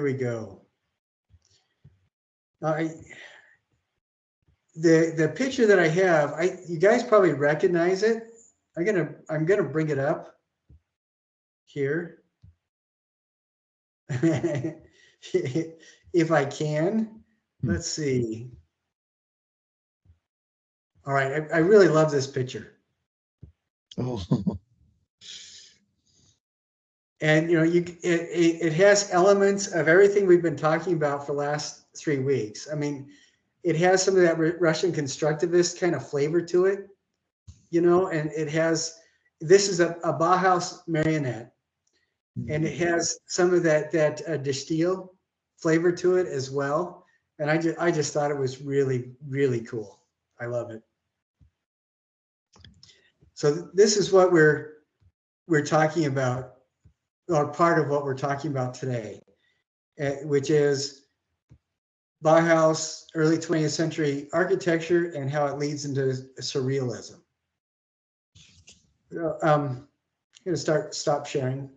we go. The picture that I have, you guys probably recognize it. I'm gonna bring it up here if I can. Let's see. All right, I really love this picture. Oh. And it has elements of everything we've been talking about for the last 3 weeks. I mean, it has some of that Russian constructivist kind of flavor to it, and it has, this is a Bauhaus marionette, and it has some of that de Stijl flavor to it as well. And I just thought it was really, really cool. I love it. So this is what we're talking about, or part of what we're talking about today, which is Bauhaus, early 20th century architecture and how it leads into surrealism. I'm going to stop sharing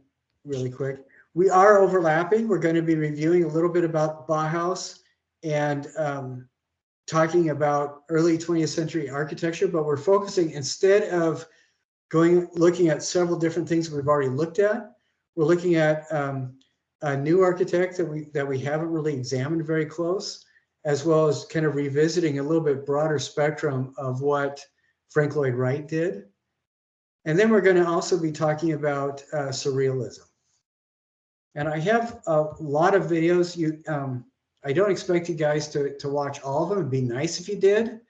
really quick. We are overlapping. We're going to be reviewing a little bit about Bauhaus and talking about early 20th century architecture, but we're focusing, instead of looking at several different things we've already looked at, we're looking at a new architect that we haven't really examined very close, as well as kind of revisiting a little bit broader spectrum of what Frank Lloyd Wright did. And then we're going to also be talking about surrealism. And I have a lot of videos. I don't expect you guys to watch all of them. It'd be nice if you did.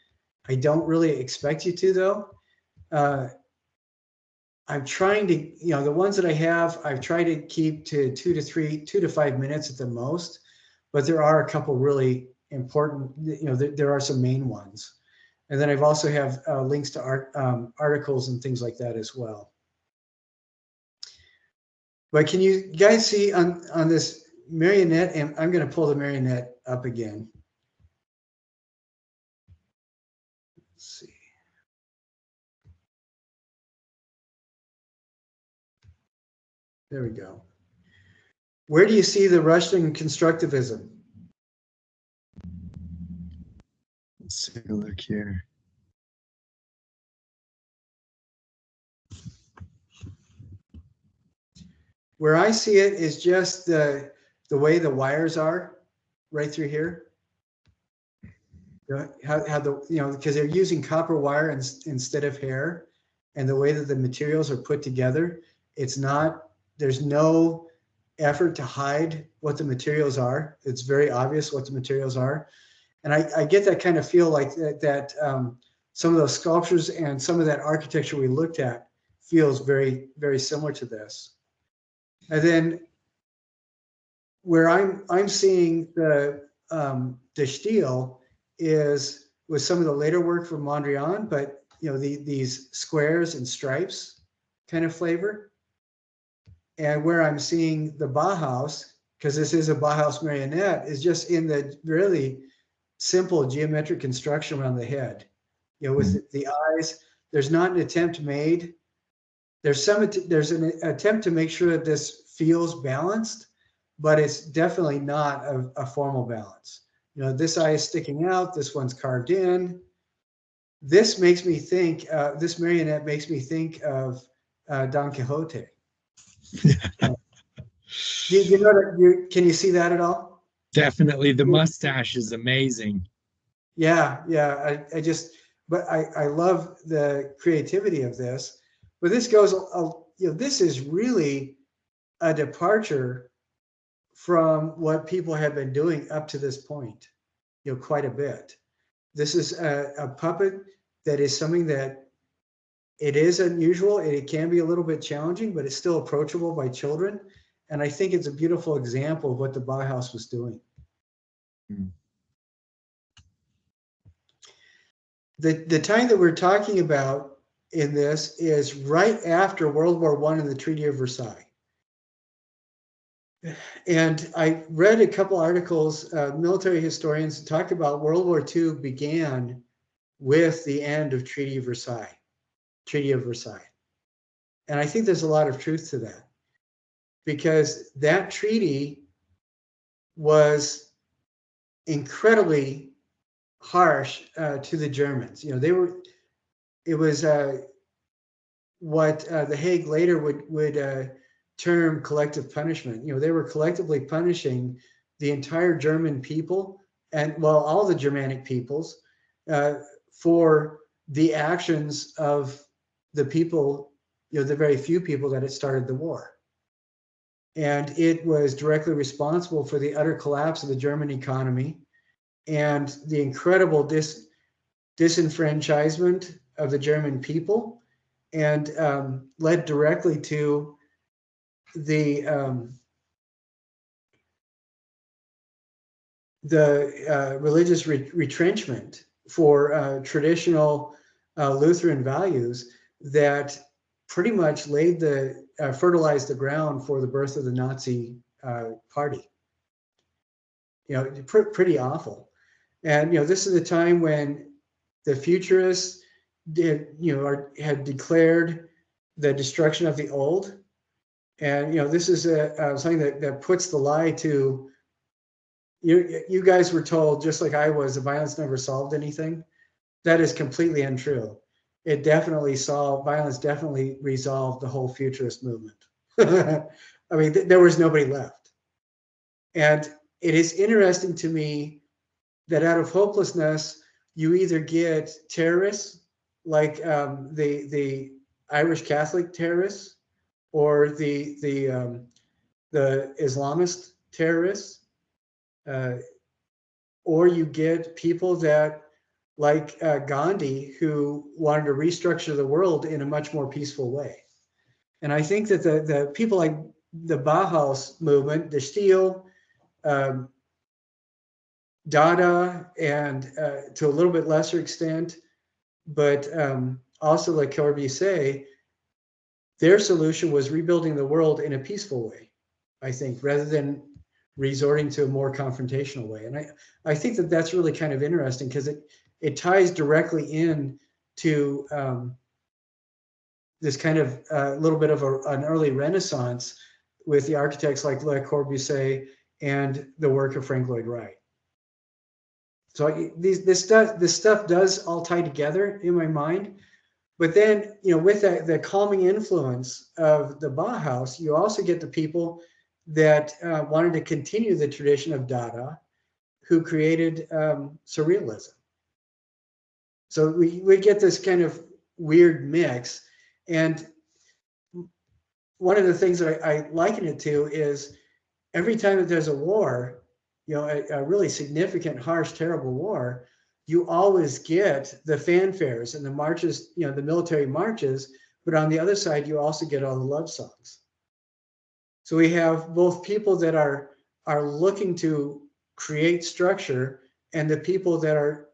I don't really expect you to, though. I'm trying to, the ones that I have, I've tried to keep to 2 to 5 minutes at the most, but there are a couple really important, there are some main ones. And then I've also have links to articles and things like that as well. But can you guys see on this marionette, and I'm going to pull the marionette up again. Let's see. There we go. Where do you see the Russian constructivism? Let's take a look here. Where I see it is just the way the wires are right through here. Because they're using copper wire instead of hair, and the way that the materials are put together, there's no effort to hide what the materials are. It's very obvious what the materials are. And I get that kind of feel like that some of those sculptures and some of that architecture we looked at feels very, very similar to this. And then where I'm seeing the de Stijl is with some of the later work from Mondrian, but these squares and stripes kind of flavor. And where I'm seeing the Bauhaus, because this is a Bauhaus marionette, is just in the really simple geometric construction around the head. With the eyes, there's not an attempt made. There's an attempt to make sure that this feels balanced, but it's definitely not a formal balance. This eye is sticking out. This one's carved in. This makes me think. This marionette makes me think of Don Quixote. Can you see that at all? Definitely, the mustache is amazing. Yeah. I love the creativity of this. But this goes, this is really a departure from what people have been doing up to this point, quite a bit. This is a puppet that is something that it is unusual, and it can be a little bit challenging, but it's still approachable by children. And I think it's a beautiful example of what the Bauhaus was doing. The time that we're talking about in this is right after World War I and the Treaty of Versailles. And I read a couple articles, military historians talk about World War II began with the end of Treaty of Versailles. And I think there's a lot of truth to that, because that treaty was incredibly harsh to the Germans. You know, it was what The Hague later would term collective punishment. You know, they were collectively punishing the entire German people, and well, all the Germanic peoples, for the actions of the people, you know, the very few people that had started the war. And it was directly responsible for the utter collapse of the German economy and the incredible disenfranchisement of the German people, and led directly to the religious retrenchment for traditional Lutheran values that pretty much laid fertilized the ground for the birth of the Nazi party. You know, pretty awful. And, you know, this is a time when the futurists had declared the destruction of the old. And, you know, this is something that puts the lie to, you guys were told, just like I was, the violence never solved anything. That is completely untrue. Violence definitely resolved the whole futurist movement. I mean, there was nobody left. And it is interesting to me that out of hopelessness, you either get terrorists like the Irish Catholic terrorists, or the Islamist terrorists, or you get people that, like Gandhi, who wanted to restructure the world in a much more peaceful way. And I think that the people like the Bauhaus movement, the Stil, Dada, and to a little bit lesser extent, but also like Corbusier, their solution was rebuilding the world in a peaceful way, I think, rather than resorting to a more confrontational way. And I think that that's really kind of interesting, because it ties directly in to this kind of little bit of an early Renaissance with the architects like Le Corbusier and the work of Frank Lloyd Wright. So this stuff does all tie together in my mind. But then, you know, with the calming influence of the Bauhaus, you also get the people that wanted to continue the tradition of Dada, who created Surrealism. So we get this kind of weird mix. And one of the things that I liken it to is every time that there's a war, you know, a really significant, harsh, terrible war, you always get the fanfares and the marches, you know, the military marches, but on the other side, you also get all the love songs. So we have both people that are looking to create structure, and the people that are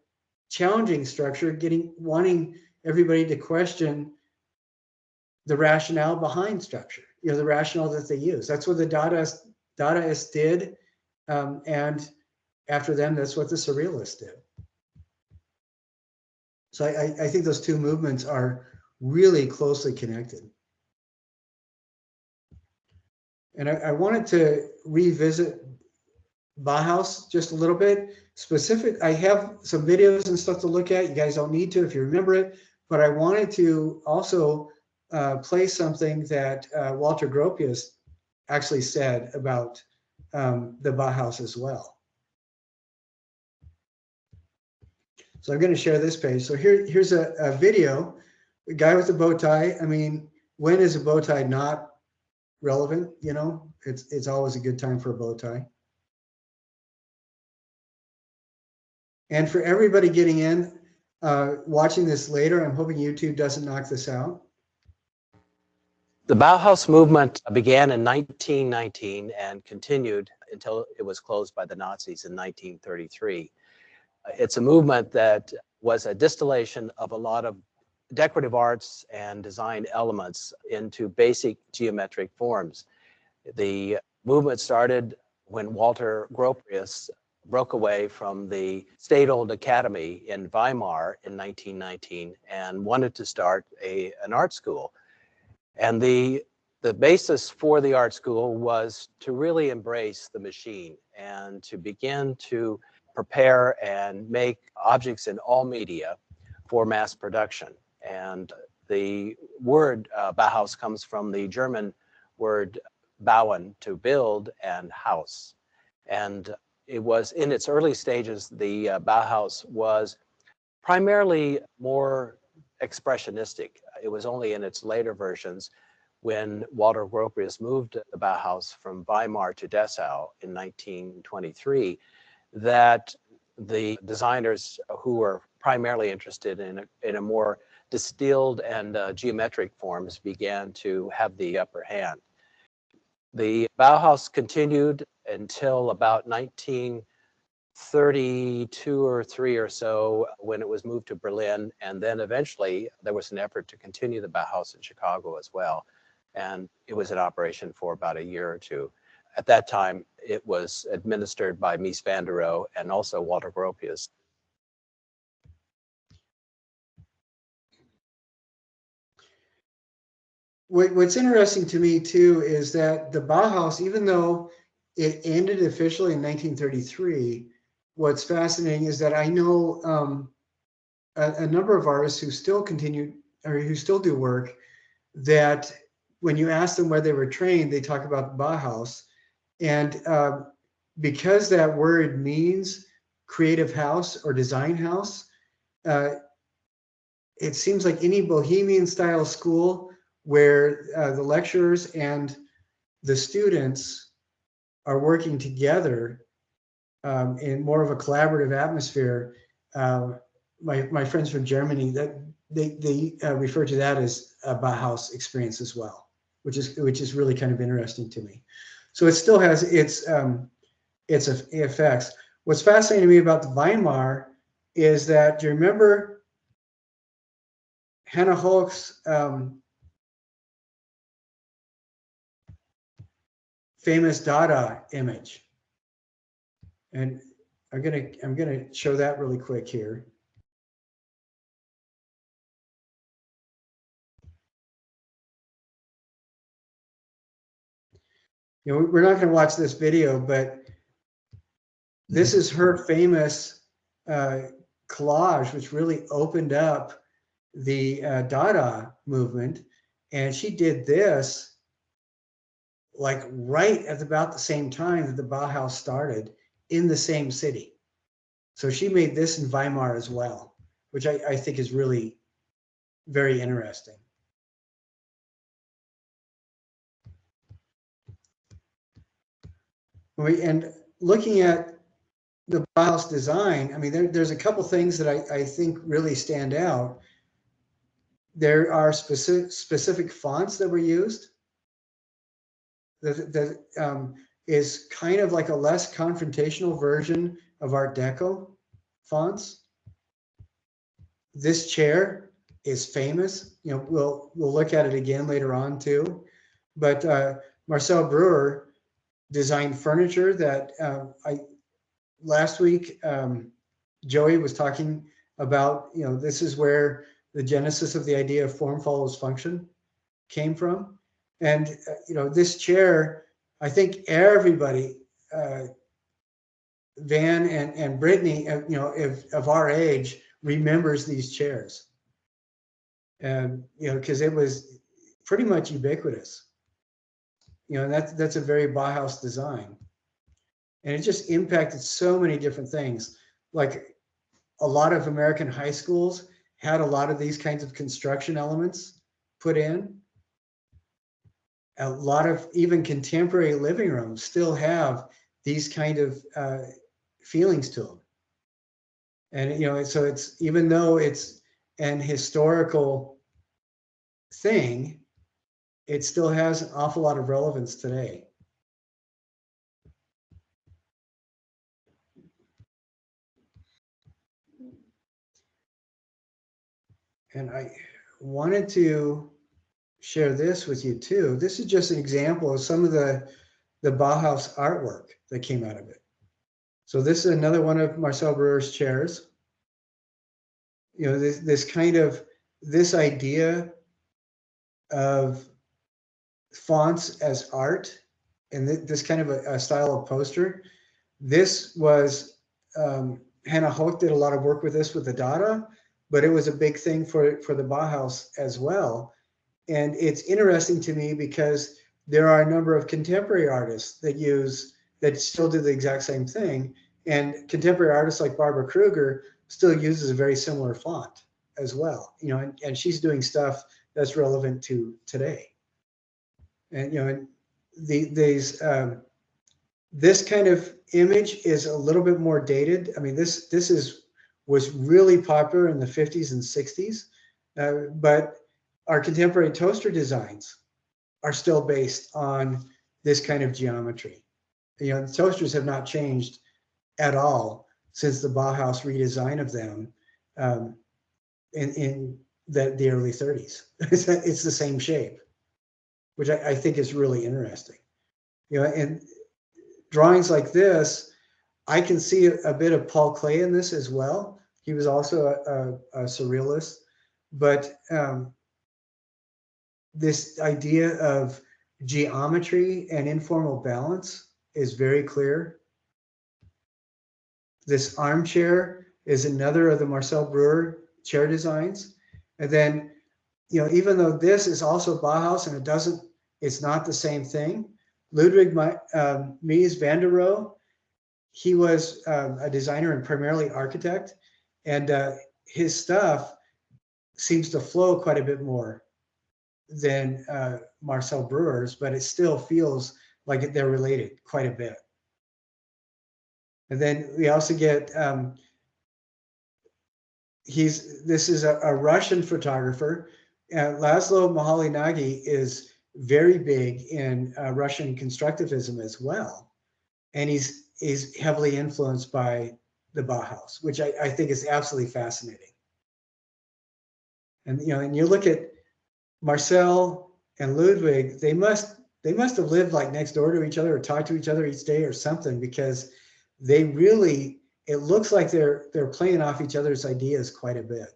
challenging structure, wanting everybody to question the rationale behind structure, you know, the rationale that they use. That's what the Dadaists did, and after them, that's what the Surrealists did. So I think those two movements are really closely connected. And I wanted to revisit Bauhaus just a little bit. I have some videos and stuff to look at. You guys don't need to if you remember it, but I wanted to also play something that Walter Gropius actually said about the Bauhaus as well. So I'm going to share this page. So here's a video, a guy with a bow tie. I mean, when is a bow tie not relevant? You know, it's always a good time for a bow tie. And for everybody getting in, watching this later, I'm hoping YouTube doesn't knock this out. The Bauhaus movement began in 1919 and continued until it was closed by the Nazis in 1933. It's a movement that was a distillation of a lot of decorative arts and design elements into basic geometric forms. The movement started when Walter Gropius broke away from the state-owned academy in Weimar in 1919 and wanted to start an art school. And the basis for the art school was to really embrace the machine and to begin to prepare and make objects in all media for mass production. And the word Bauhaus comes from the German word bauen, to build, and house. And it was in its early stages, the Bauhaus was primarily more expressionistic. It was only in its later versions, when Walter Gropius moved the Bauhaus from Weimar to Dessau in 1923, that the designers who were primarily interested in a more distilled and geometric forms began to have the upper hand. The Bauhaus continued until about 1932 or 3 or so, when it was moved to Berlin, and then eventually there was an effort to continue the Bauhaus in Chicago as well, and it was in operation for about a year or two. At that time, it was administered by Mies van der Rohe and also Walter Gropius. What's interesting to me too is that the Bauhaus, even though it ended officially in 1933, what's fascinating is that I know a number of artists who still continue, or who still do work, that when you ask them where they were trained, they talk about the Bauhaus. And because that word means creative house or design house, it seems like any Bohemian style school where the lecturers and the students are working together in more of a collaborative atmosphere. My friends from Germany, that they refer to that as a Bauhaus experience as well, which is really kind of interesting to me. So it still has its effects. What's fascinating to me about the Weimar is that, do you remember Hannah Holk's famous Dada image? And I'm gonna show that really quick here. You know, we're not going to watch this video, but this is her famous collage, which really opened up the Dada movement. And she did this like right at about the same time that the Bauhaus started in the same city. So she made this in Weimar as well, which I think is really very interesting. And looking at the Bauhaus design, I mean, there's a couple things that I think really stand out. There are specific fonts that were used that is kind of like a less confrontational version of Art Deco fonts. This chair is famous. You know, we'll look at it again later on too. But Marcel Breuer designed furniture that last week Joey was talking about. You know, this is where the genesis of the idea of form follows function came from. And you know, this chair, I think everybody, Van and Brittany, you know, of our age, remembers these chairs. And you know, because it was pretty much ubiquitous. You know, and that's a very Bauhaus design. And it just impacted so many different things. Like a lot of American high schools had a lot of these kinds of construction elements put in. A lot of even contemporary living rooms still have these kind of feelings to them. And, you know, so it's, even though it's an historical thing, it still has an awful lot of relevance today. And I wanted to share this with you too. This is just an example of some of the Bauhaus artwork that came out of it. So this is another one of Marcel Breuer's chairs. You know, this idea of fonts as art, and this kind of a style of poster. This was, Hannah Hoch did a lot of work with this with the Dada, but it was a big thing for the Bauhaus as well. And it's interesting to me because there are a number of contemporary artists that still do the exact same thing. And contemporary artists like Barbara Kruger still uses a very similar font as well, and she's doing stuff that's relevant to today. And, and this kind of image is a little bit more dated. I mean, this was really popular in the 50s and 60s, but our contemporary toaster designs are still based on this kind of geometry. The toasters have not changed at all since the Bauhaus redesign of them in the early 30s. It's the same shape, which I think is really interesting. And drawings like this, I can see a bit of Paul Klee in this as well. He was also a surrealist, but this idea of geometry and informal balance is very clear. This armchair is another of the Marcel Breuer chair designs. And then, even though this is also Bauhaus and it's not the same thing, Ludwig Mies van der Rohe, he was a designer and primarily architect, and his stuff seems to flow quite a bit more than Marcel Breuer's, but it still feels like they're related quite a bit. And then we also get, this is a Russian photographer. Laszlo Moholy-Nagy is very big in Russian constructivism as well. And he's heavily influenced by the Bauhaus, which I think is absolutely fascinating. And, and you look at Marcel and Ludwig, they must have lived like next door to each other or talked to each other each day or something, because they really, it looks like they're playing off each other's ideas quite a bit.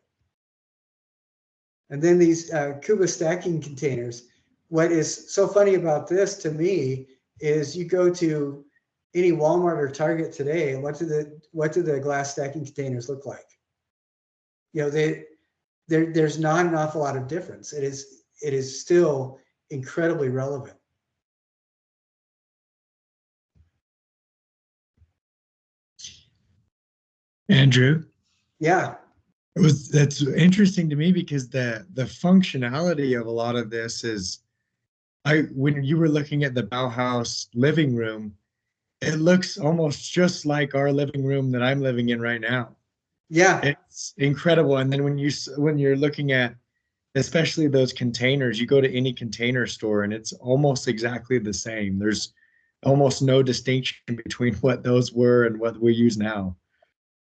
And then these Kuba stacking containers. What is so funny about this to me is you go to any Walmart or Target today, and what do the glass stacking containers look like? There's not an awful lot of difference. It is still incredibly relevant. Andrew? Yeah. That's interesting to me because the functionality of a lot of this is, when you were looking at the Bauhaus living room, it looks almost just like our living room that I'm living in right now. Yeah. It's incredible. And then when you're looking at, especially those containers, you go to any container store and it's almost exactly the same. There's almost no distinction between what those were and what we use now.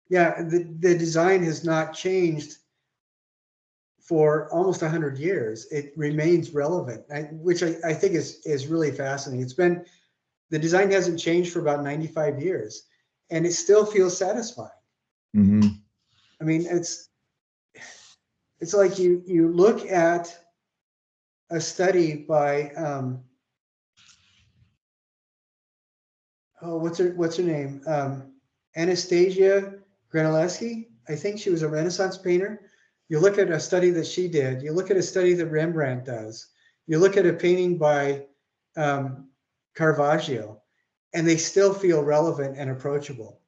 Yeah, the design has not changed for almost 100 years. It remains relevant, which I think is really fascinating. The design hasn't changed for about 95 years, and it still feels satisfying. Mm-hmm. I mean, it's like you look at a study by what's her name? Anastasia Granulewski. I think she was a Renaissance painter. You look at a study that she did. You look at a study that Rembrandt does. You look at a painting by Caravaggio, and they still feel relevant and approachable.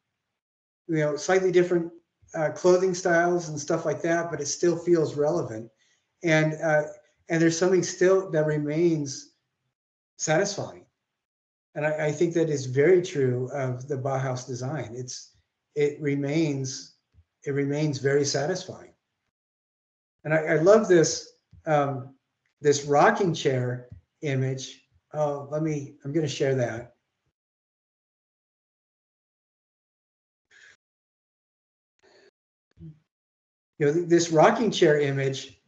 Slightly different clothing styles and stuff like that, but it still feels relevant. And there's something still that remains satisfying. And I think that is very true of the Bauhaus design. It remains very satisfying. And I love this this rocking chair image. Oh, I'm going to share that. This rocking chair image,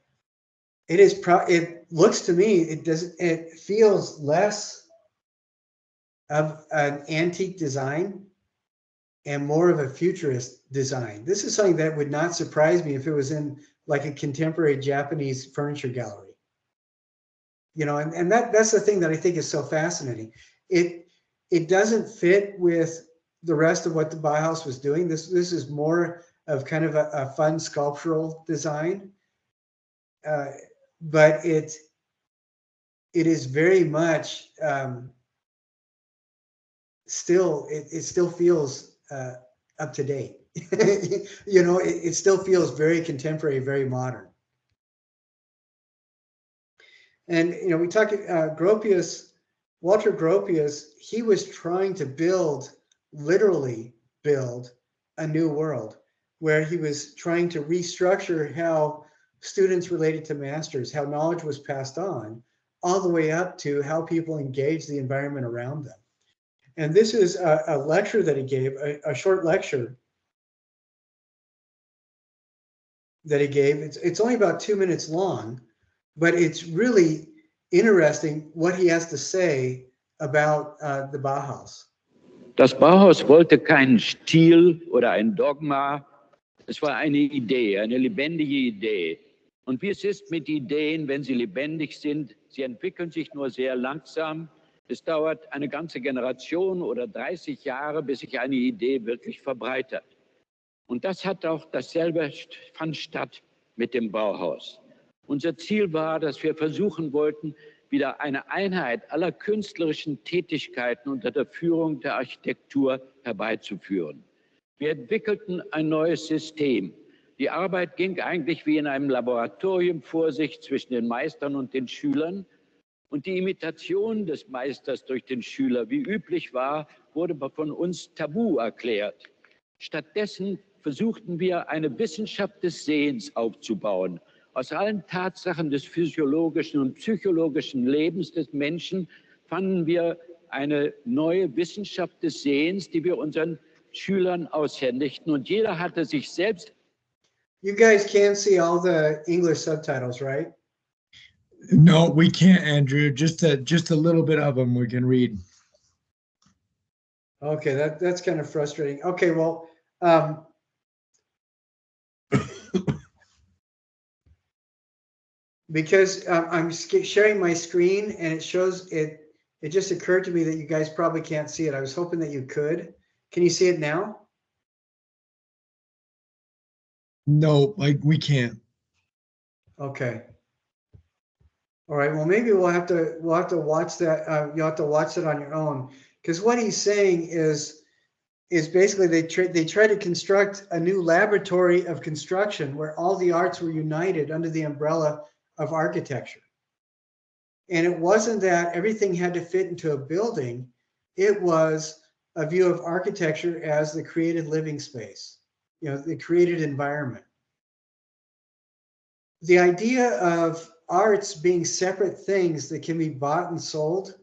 it looks to me, it feels less of an antique design and more of a futurist design. This is something that would not surprise me if it was in like a contemporary Japanese furniture gallery. And that's the thing that I think is so fascinating. It doesn't fit with the rest of what the Bauhaus was doing. This is more of kind of a fun sculptural design, but it is very much still it still feels up to date. You know, it still feels very contemporary, very modern. And you know, we talk Gropius, Walter Gropius. He was trying to literally build a new world, where he was trying to restructure how students related to masters, how knowledge was passed on, all the way up to how people engage the environment around them. And this is a lecture that he gave, a short lecture that he gave. It's only about 2 minutes long, but it's really interesting what he has to say about the Bauhaus. Das Bauhaus wollte keinen Stil oder ein Dogma. Es war eine Idee, eine lebendige Idee. Und wie es ist mit Ideen, wenn sie lebendig sind, sie entwickeln sich nur sehr langsam. Es dauert eine ganze Generation oder 30 Jahre, bis sich eine Idee wirklich verbreitet. Und dasselbe fand statt mit dem Bauhaus. Unser Ziel war, dass wir versuchen wollten, wieder eine Einheit aller künstlerischen Tätigkeiten unter der Führung der Architektur herbeizuführen. Wir entwickelten ein neues System. Die Arbeit ging eigentlich wie in einem Laboratorium vor sich zwischen den Meistern und den Schülern. Und die Imitation des Meisters durch den Schüler, wie üblich war, wurde von uns tabu erklärt. Stattdessen versuchten wir, eine Wissenschaft des Sehens aufzubauen. Aus allen Tatsachen des physiologischen und psychologischen Lebens des Menschen fanden wir eine neue Wissenschaft des Sehens, die wir unseren Schülern aushändigten. Und jeder hatte sich selbst. You guys can't see all the English subtitles, right? No, we can't, Andrew. Just a little bit of them we can read. Okay, that's kind of frustrating. Okay, well, because I'm sharing my screen and it shows it. It just occurred to me that you guys probably can't see it. I was hoping that you could. Can you see it now? No, we can't. Okay. All right. Well, maybe we'll have to watch that. You'll have to watch it on your own, because what he's saying is basically they try to construct a new laboratory of construction where all the arts were united under the umbrella of architecture. And it wasn't that everything had to fit into a building. It was a view of architecture as the created living space, you know, the created environment. The idea of arts being separate things that can be bought and sold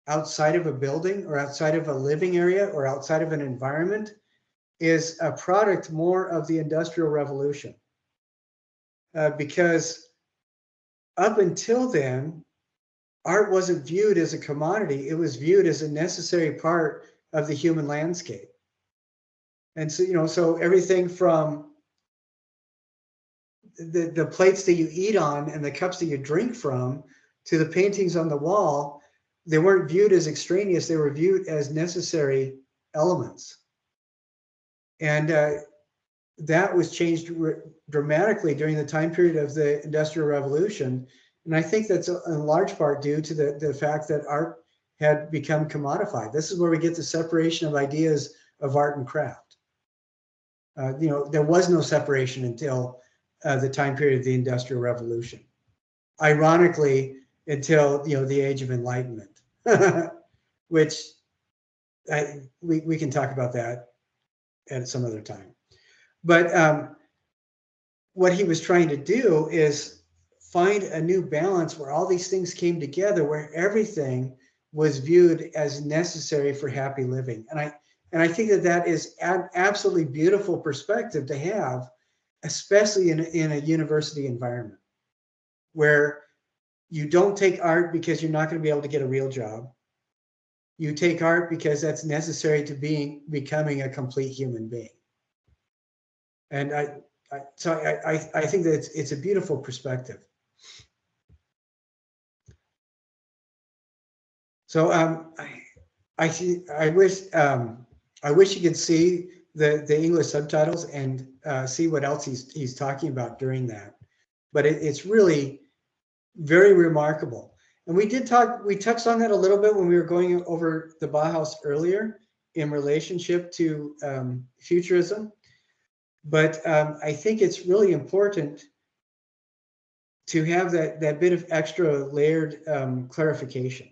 outside of a building or outside of a living area or outside of an environment is a product more of the Industrial Revolution. Because up until then, art wasn't viewed as a commodity. It was viewed as a necessary part of the human landscape. And so, you know, so everything from the plates that you eat on and the cups that you drink from to the paintings on the wall, they weren't viewed as extraneous. They were viewed as necessary elements. And that was changed dramatically during the time period of the Industrial Revolution. And I think that's in large part due to the fact that art had become commodified. This is where we get the separation of ideas of art and craft. You know, there was no separation until the time period of the Industrial Revolution. Ironically, until, you know, the Age of Enlightenment, which we can talk about that at some other time. But what he was trying to do is find a new balance where all these things came together, where everything was viewed as necessary for happy living. And I think that is an absolutely beautiful perspective to have, especially in a university environment, where you don't take art because you're not going to be able to get a real job. You take art because that's necessary to becoming a complete human being. And I think that it's a beautiful perspective. So I wish I wish you could see the English subtitles and see what else he's talking about during that. But it's really very remarkable. And we touched on that a little bit when we were going over the Bauhaus earlier in relationship to futurism. But I think it's really important to have that bit of extra layered clarification.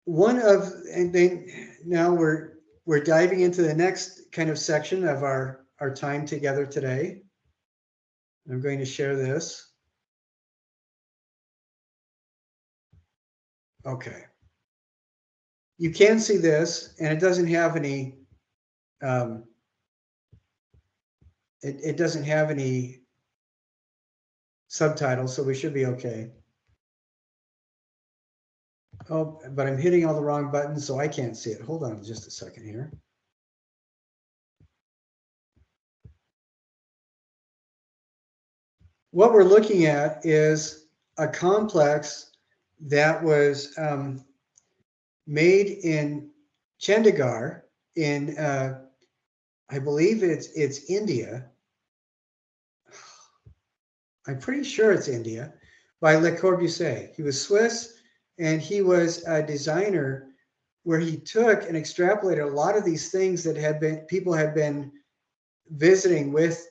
And then now we're diving into the next kind of section of our time together today. I'm going to share this. Okay. You can see this, and it doesn't have any. It doesn't have any subtitles, so we should be okay. Oh, but I'm hitting all the wrong buttons, so I can't see it. Hold on just a second here. What we're looking at is a complex that was made in Chandigarh in, I believe it's India. I'm pretty sure it's India, by Le Corbusier. He was Swiss, and he was a designer where he took and extrapolated a lot of these things that people had been visiting with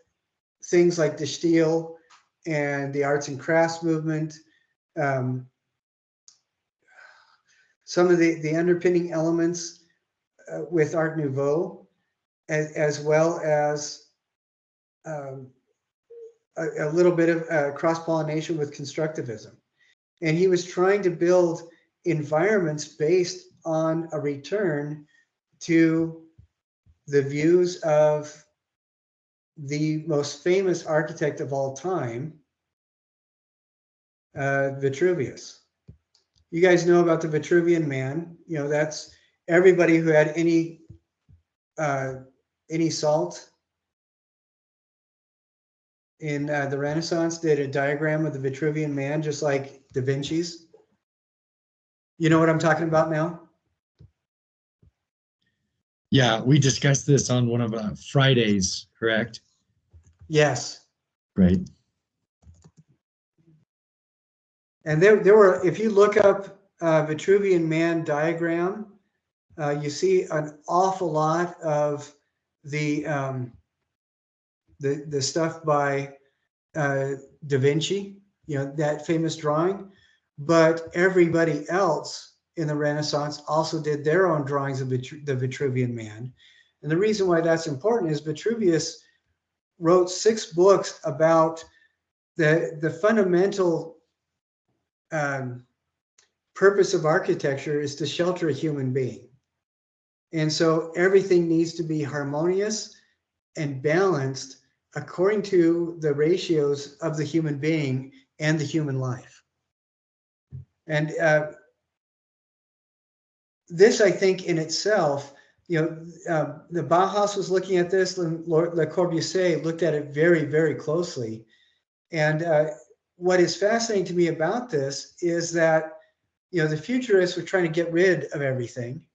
things like the steel and the arts and crafts movement, some of the underpinning elements with Art Nouveau, as well as a little bit of cross-pollination with constructivism. And he was trying to build environments based on a return to the views of the most famous architect of all time, Vitruvius. You guys know about the Vitruvian Man. You know, that's everybody who had any salt in the Renaissance did a diagram of the Vitruvian Man, just like Da Vinci's. You know what I'm talking about now? Yeah, we discussed this on one of Fridays, correct? Yes. Right. And there were, if you look up Vitruvian Man diagram, you see an awful lot of the stuff by Da Vinci, you know, that famous drawing, but everybody else in the Renaissance also did their own drawings of the Vitruvian Man. And the reason why that's important is Vitruvius wrote 6 books about the fundamental purpose of architecture is to shelter a human being. And so everything needs to be harmonious and balanced according to the ratios of the human being and the human life. And this, I think, in itself, you know, the Bauhaus was looking at this, Le Corbusier looked at it very, very closely. And what is fascinating to me about this is that, you know, the futurists were trying to get rid of everything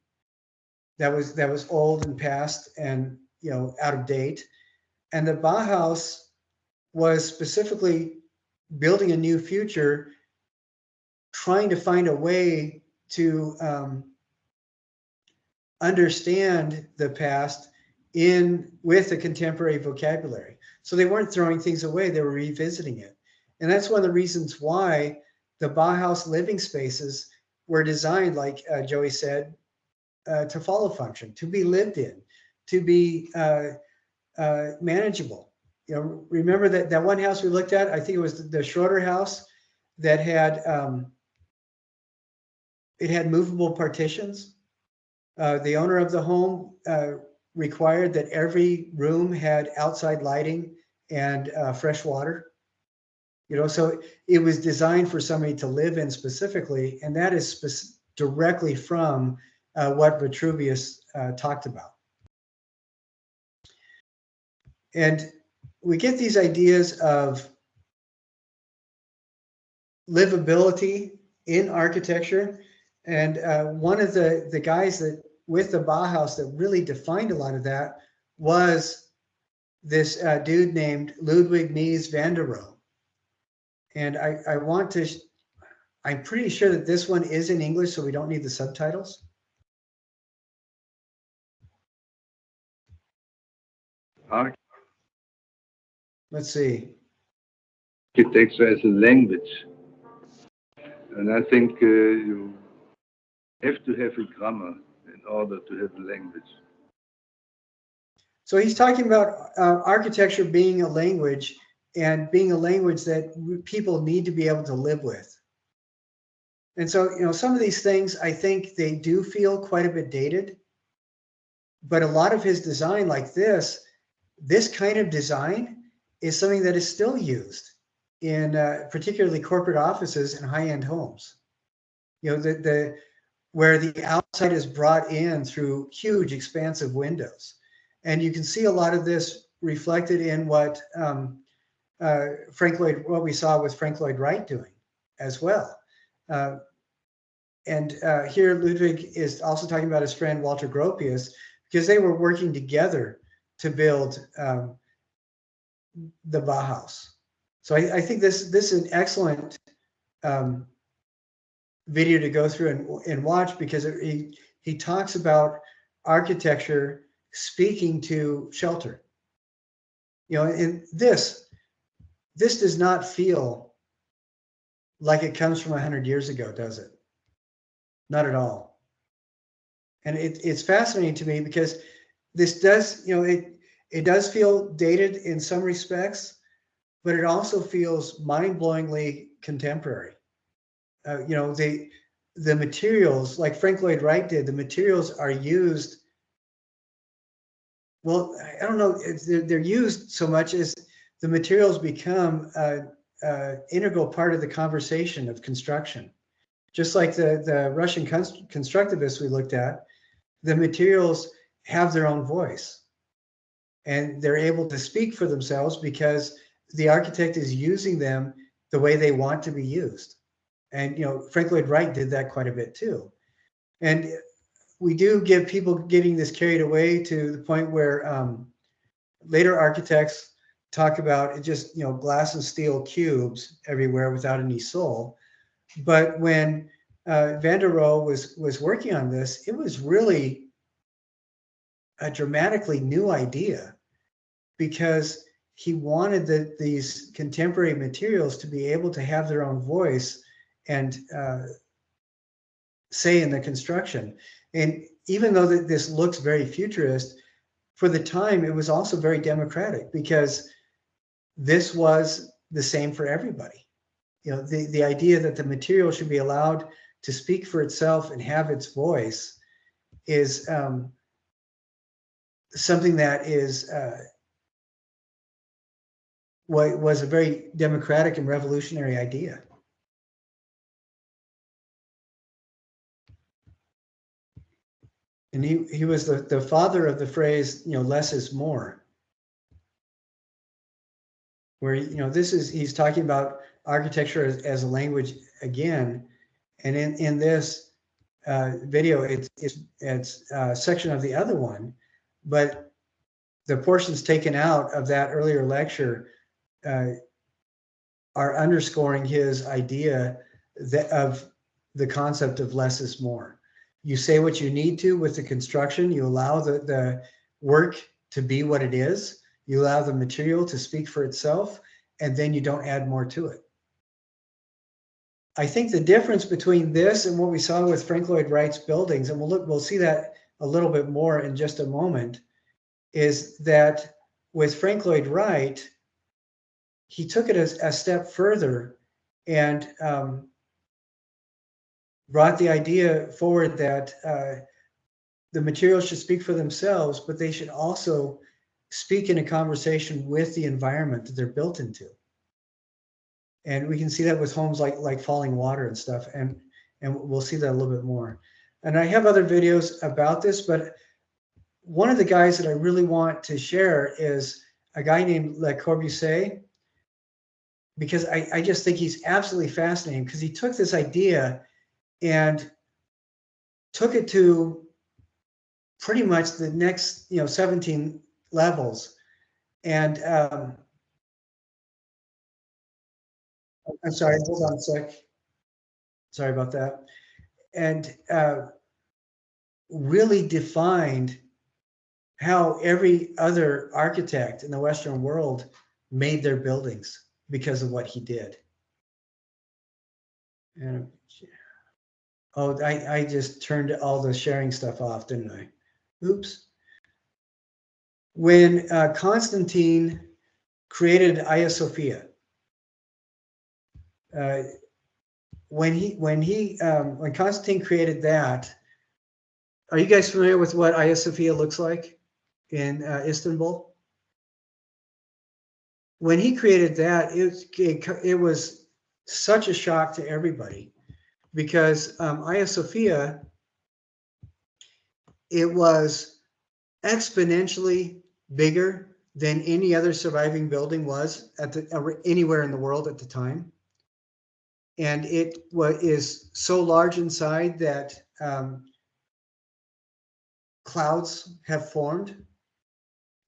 that was old and past and, you know, out of date. And the Bauhaus was specifically building a new future, trying to find a way to understand the past with a contemporary vocabulary. So they weren't throwing things away, they were revisiting it. And that's one of the reasons why the Bauhaus living spaces were designed, like Joey said, to follow function, to be lived in, to be manageable. You know, remember that one house we looked at? I think it was the Schroeder house that had it had movable partitions. The owner of the home required that every room had outside lighting and fresh water. You know, so it was designed for somebody to live in specifically, and that is directly from what Vitruvius talked about. And we get these ideas of livability in architecture And one of the guys that with the Bauhaus that really defined a lot of that was this dude named Ludwig Mies van der Rohe. And I want to, I'm pretty sure that this one is in English, so we don't need the subtitles. Let's see. Architecture as a language. And I think you have to have a grammar in order to have a language. So he's talking about architecture being a language and being a language that people need to be able to live with. And so, you know, some of these things, I think they do feel quite a bit dated, but a lot of his design like this kind of design is something that is still used in particularly corporate offices and high-end homes. You know, where the outside is brought in through huge expansive windows. And you can see a lot of this reflected in what what we saw with Frank Lloyd Wright doing as well. And here Ludwig is also talking about his friend Walter Gropius, because they were working together to build the Bauhaus. So I think this is an excellent video to go through and watch, because he talks about architecture speaking to shelter. You know, and this does not feel like it comes from 100 years ago, does it? Not at all. And it's fascinating to me, because this does, you know, it does feel dated in some respects, but it also feels mind-blowingly contemporary. You know, the materials, like Frank Lloyd Wright did, the materials are used. Well, I don't know if they're used so much as the materials become an integral part of the conversation of construction. Just like the Russian constructivists we looked at, the materials have their own voice, and they're able to speak for themselves because the architect is using them the way they want to be used. And, you know, Frank Lloyd Wright did that quite a bit too. And we do get people getting this carried away to the point where later architects talk about it just, you know, glass and steel cubes everywhere without any soul. But when van der Rohe was working on this, it was really a dramatically new idea, because he wanted these contemporary materials to be able to have their own voice and say in the construction. And even though this looks very futurist, for the time it was also very democratic, because this was the same for everybody. You know, the idea that the material should be allowed to speak for itself and have its voice is something that is was a very democratic and revolutionary idea. And he was the father of the phrase, you know, less is more. Where, you know, he's talking about architecture as a language again. And in this video, it's a section of the other one, but the portions taken out of that earlier lecture are underscoring his idea of the concept of less is more. You say what you need to with the construction, you allow the work to be what it is, you allow the material to speak for itself, and then you don't add more to it. I think the difference between this and what we saw with Frank Lloyd Wright's buildings, and we'll see that a little bit more in just a moment, is that with Frank Lloyd Wright, he took it a step further and brought the idea forward that the materials should speak for themselves, but they should also speak in a conversation with the environment that they're built into. And we can see that with homes like Falling Water and stuff, and we'll see that a little bit more. And I have other videos about this, but one of the guys that I really want to share is a guy named Le Corbusier, because I just think he's absolutely fascinating, because he took this idea and took it to pretty much the next, 17 levels. And I'm sorry, hold on a sec. Sorry about that. And really defined how every other architect in the Western world made their buildings because of what he did. And I just turned all the sharing stuff off, didn't I? Oops. When Constantine created Hagia Sophia, when Constantine created that, are you guys familiar with what Hagia Sophia looks like in Istanbul? When he created that, it was such a shock to everybody, because Hagia Sophia, it was exponentially bigger than any other surviving building was anywhere in the world at the time. And it is so large inside that clouds have formed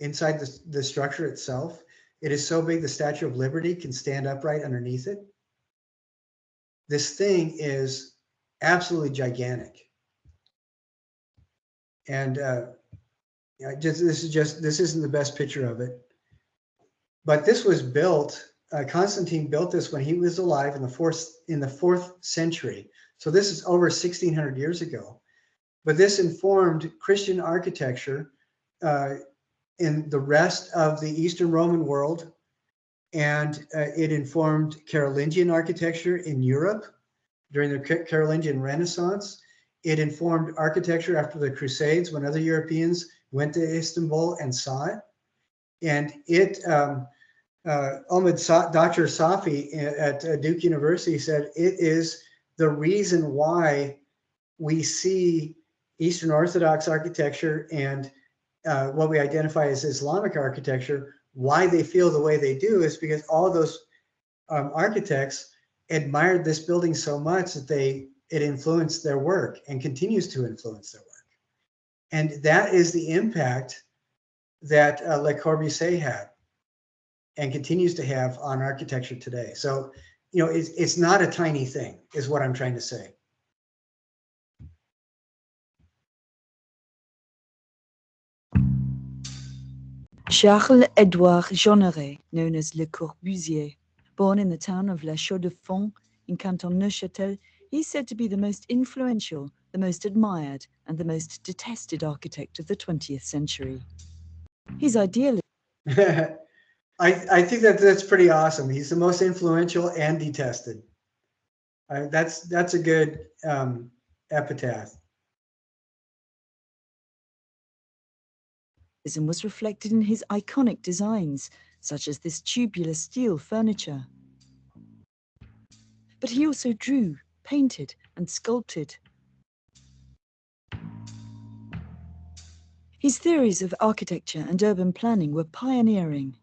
inside the structure itself. It is so big the Statue of Liberty can stand upright underneath it. This thing is absolutely gigantic. And this isn't the best picture of it. But this was built, Constantine built this when he was alive in the fourth century. So this is over 1600 years ago. But this informed Christian architecture in the rest of the Eastern Roman world. And it informed Carolingian architecture in Europe during the Carolingian Renaissance. It informed architecture after the Crusades when other Europeans went to Istanbul and saw it. And Ahmed Dr. Safi at Duke University said it is the reason why we see Eastern Orthodox architecture and what we identify as Islamic architecture, why they feel the way they do is because all those architects admired this building so much that it influenced their work and continues to influence their work. And that is the impact that Le Corbusier had and continues to have on architecture today. So, it's not a tiny thing, is what I'm trying to say. Charles-Édouard Jeanneret, known as Le Corbusier, born in the town of La Chaux-de-Fonds in Canton Neuchâtel, he's said to be the most influential, the most admired, and the most detested architect of the 20th century. His idealism. I think that's pretty awesome. He's the most influential and detested. That's a good epitaph. Was reflected in his iconic designs, such as this tubular steel furniture. But he also drew, painted, and sculpted. His theories of architecture and urban planning were pioneering.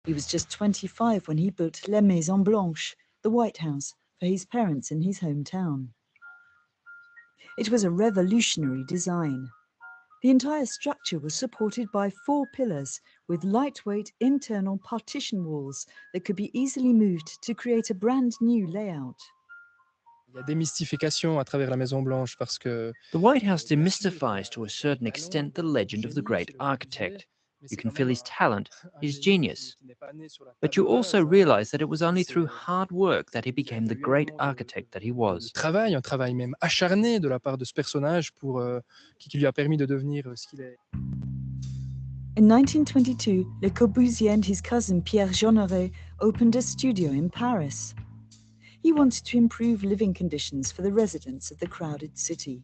He was just 25 when he built La Maison Blanche, the White House, for his parents in his hometown. It was a revolutionary design. The entire structure was supported by 4 pillars with lightweight internal partition walls that could be easily moved to create a brand new layout. The White House demystifies to a certain extent the legend of the great architect. You can feel his talent, his genius. But you also realize that it was only through hard work that he became the great architect that he was. un travail même acharné de la part de ce personnage qui lui a permis de devenir ce qu'il est. In 1922, Le Corbusier and his cousin Pierre Jeanneret opened a studio in Paris. He wanted to improve living conditions for the residents of the crowded city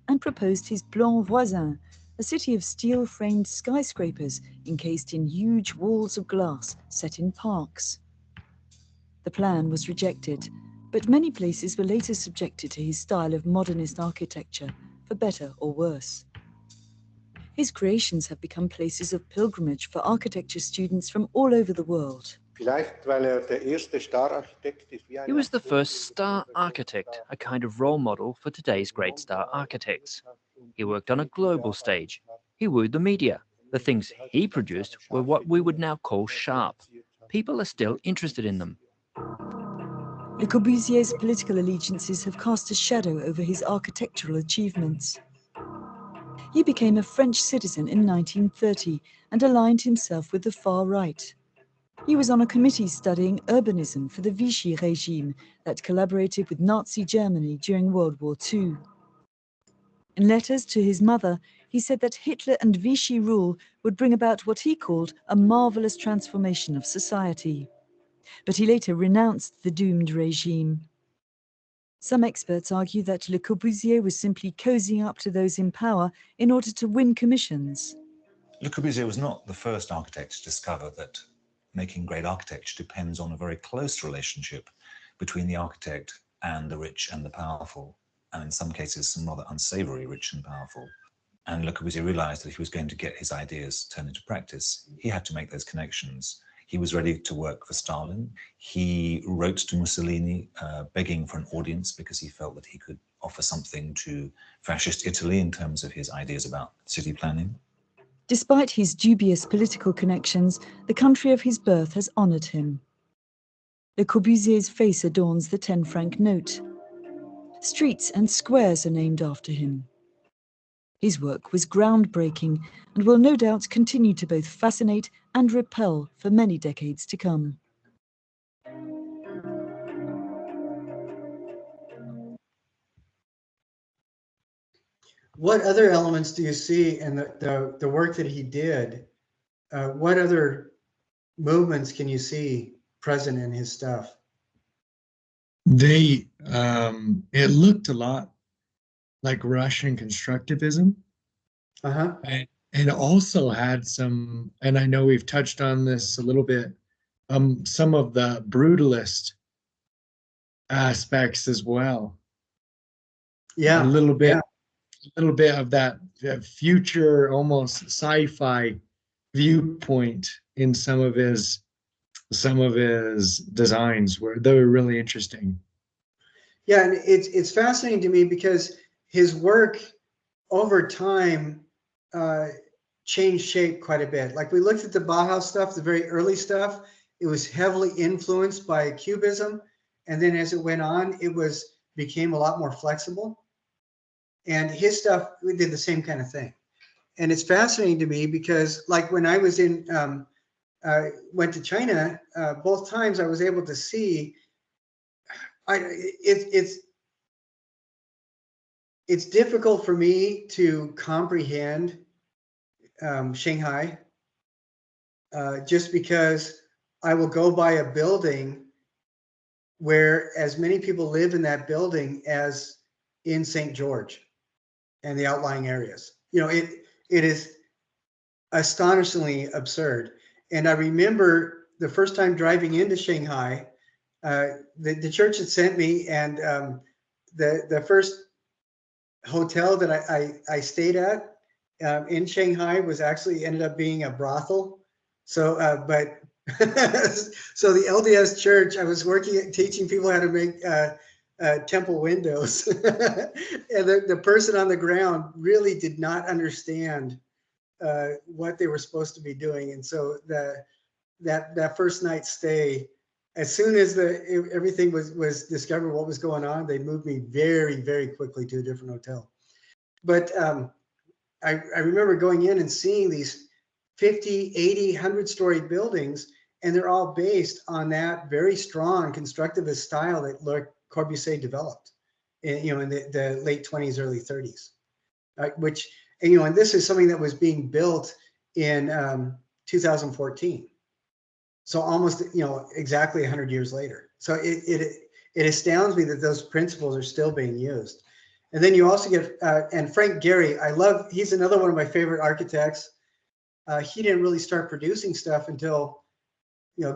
and proposed his Plan Voisin, a city of steel-framed skyscrapers encased in huge walls of glass set in parks. The plan was rejected, but many places were later subjected to his style of modernist architecture, for better or worse. His creations have become places of pilgrimage for architecture students from all over the world. He was the first star architect, a kind of role model for today's great star architects. He worked on a global stage. He wooed the media. The things he produced were what we would now call sharp. People are still interested in them. Le Corbusier's political allegiances have cast a shadow over his architectural achievements. He became a French citizen in 1930 and aligned himself with the far right. He was on a committee studying urbanism for the Vichy regime that collaborated with Nazi Germany during World War II. In letters to his mother, he said that Hitler and Vichy rule would bring about what he called a marvelous transformation of society. But he later renounced the doomed regime. Some experts argue that Le Corbusier was simply cozying up to those in power in order to win commissions. Le Corbusier was not the first architect to discover that making great architecture depends on a very close relationship between the architect and the rich and the powerful, and in some cases some rather unsavory rich and powerful. And Le Corbusier realized that if he was going to get his ideas turned into practice, he had to make those connections. He was ready to work for Stalin. He wrote to Mussolini begging for an audience because he felt that he could offer something to fascist Italy in terms of his ideas about city planning. Despite his dubious political connections, the country of his birth has honored him. Le Corbusier's face adorns the 10-franc note. Streets and squares are named after him. His work was groundbreaking and will no doubt continue to both fascinate and repel for many decades to come. What other elements do you see in the work that he did? What other movements can you see present in his stuff? They, it looked a lot like Russian constructivism. Uh-huh. And also had some, and I know we've touched on this a little bit, some of the brutalist aspects as well. Yeah. A little bit of that future, almost sci-fi viewpoint in some of his designs where they were really interesting. Yeah, and it's fascinating to me because his work over time changed shape quite a bit. Like we looked at the Bauhaus stuff, the very early stuff, it was heavily influenced by Cubism. And then as it went on, it became a lot more flexible. And his stuff, we did the same kind of thing. And it's fascinating to me because like when I was went to China, both times I was able to see, it's difficult for me to comprehend Shanghai, just because I will go by a building where as many people live in that building as in St. George and the outlying areas. You know, it is astonishingly absurd. And I remember the first time driving into Shanghai, the church had sent me, and the first hotel that I stayed at in Shanghai was actually ended up being a brothel. So, but so the LDS church, I was teaching people how to make temple windows, and the person on the ground really did not understand what they were supposed to be doing, and so that first night stay, as soon as everything was discovered what was going on, they moved me very, very quickly to a different hotel. But I remember going in and seeing these 50, 80, 100-story buildings, and they're all based on that very strong constructivist style that Le Corbusier developed, in the late 20s, early 30s, which, and this is something that was being built in 2014. So almost, exactly 100 years later. So it astounds me that those principles are still being used. And then you also get, and Frank Gehry, he's another one of my favorite architects. He didn't really start producing stuff until,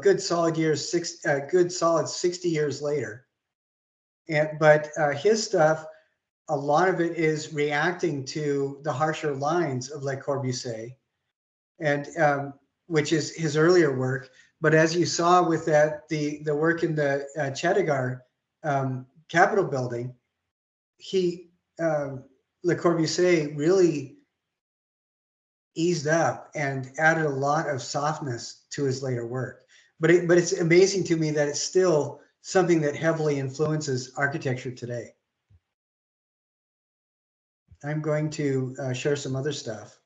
good solid 60 years later. But his stuff, a lot of it is reacting to the harsher lines of Le Corbusier, and which is his earlier work. But as you saw with that, the work in the Chatagar Capitol building, Le Corbusier really eased up and added a lot of softness to his later work. But it's amazing to me that it's still something that heavily influences architecture today. I'm going to share some other stuff.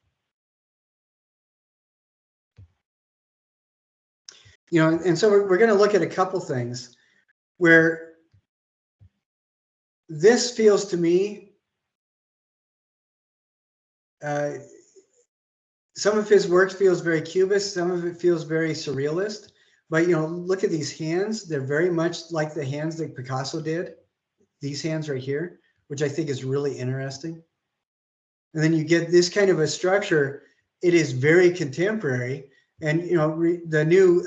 You know, and so we're going to look at a couple things where this feels to me, some of his work feels very cubist, some of it feels very surrealist. But, you know, look at these hands. They're very much like the hands that Picasso did. These hands right here, which I think is really interesting. And then you get this kind of a structure. It is very contemporary. And, you know, the new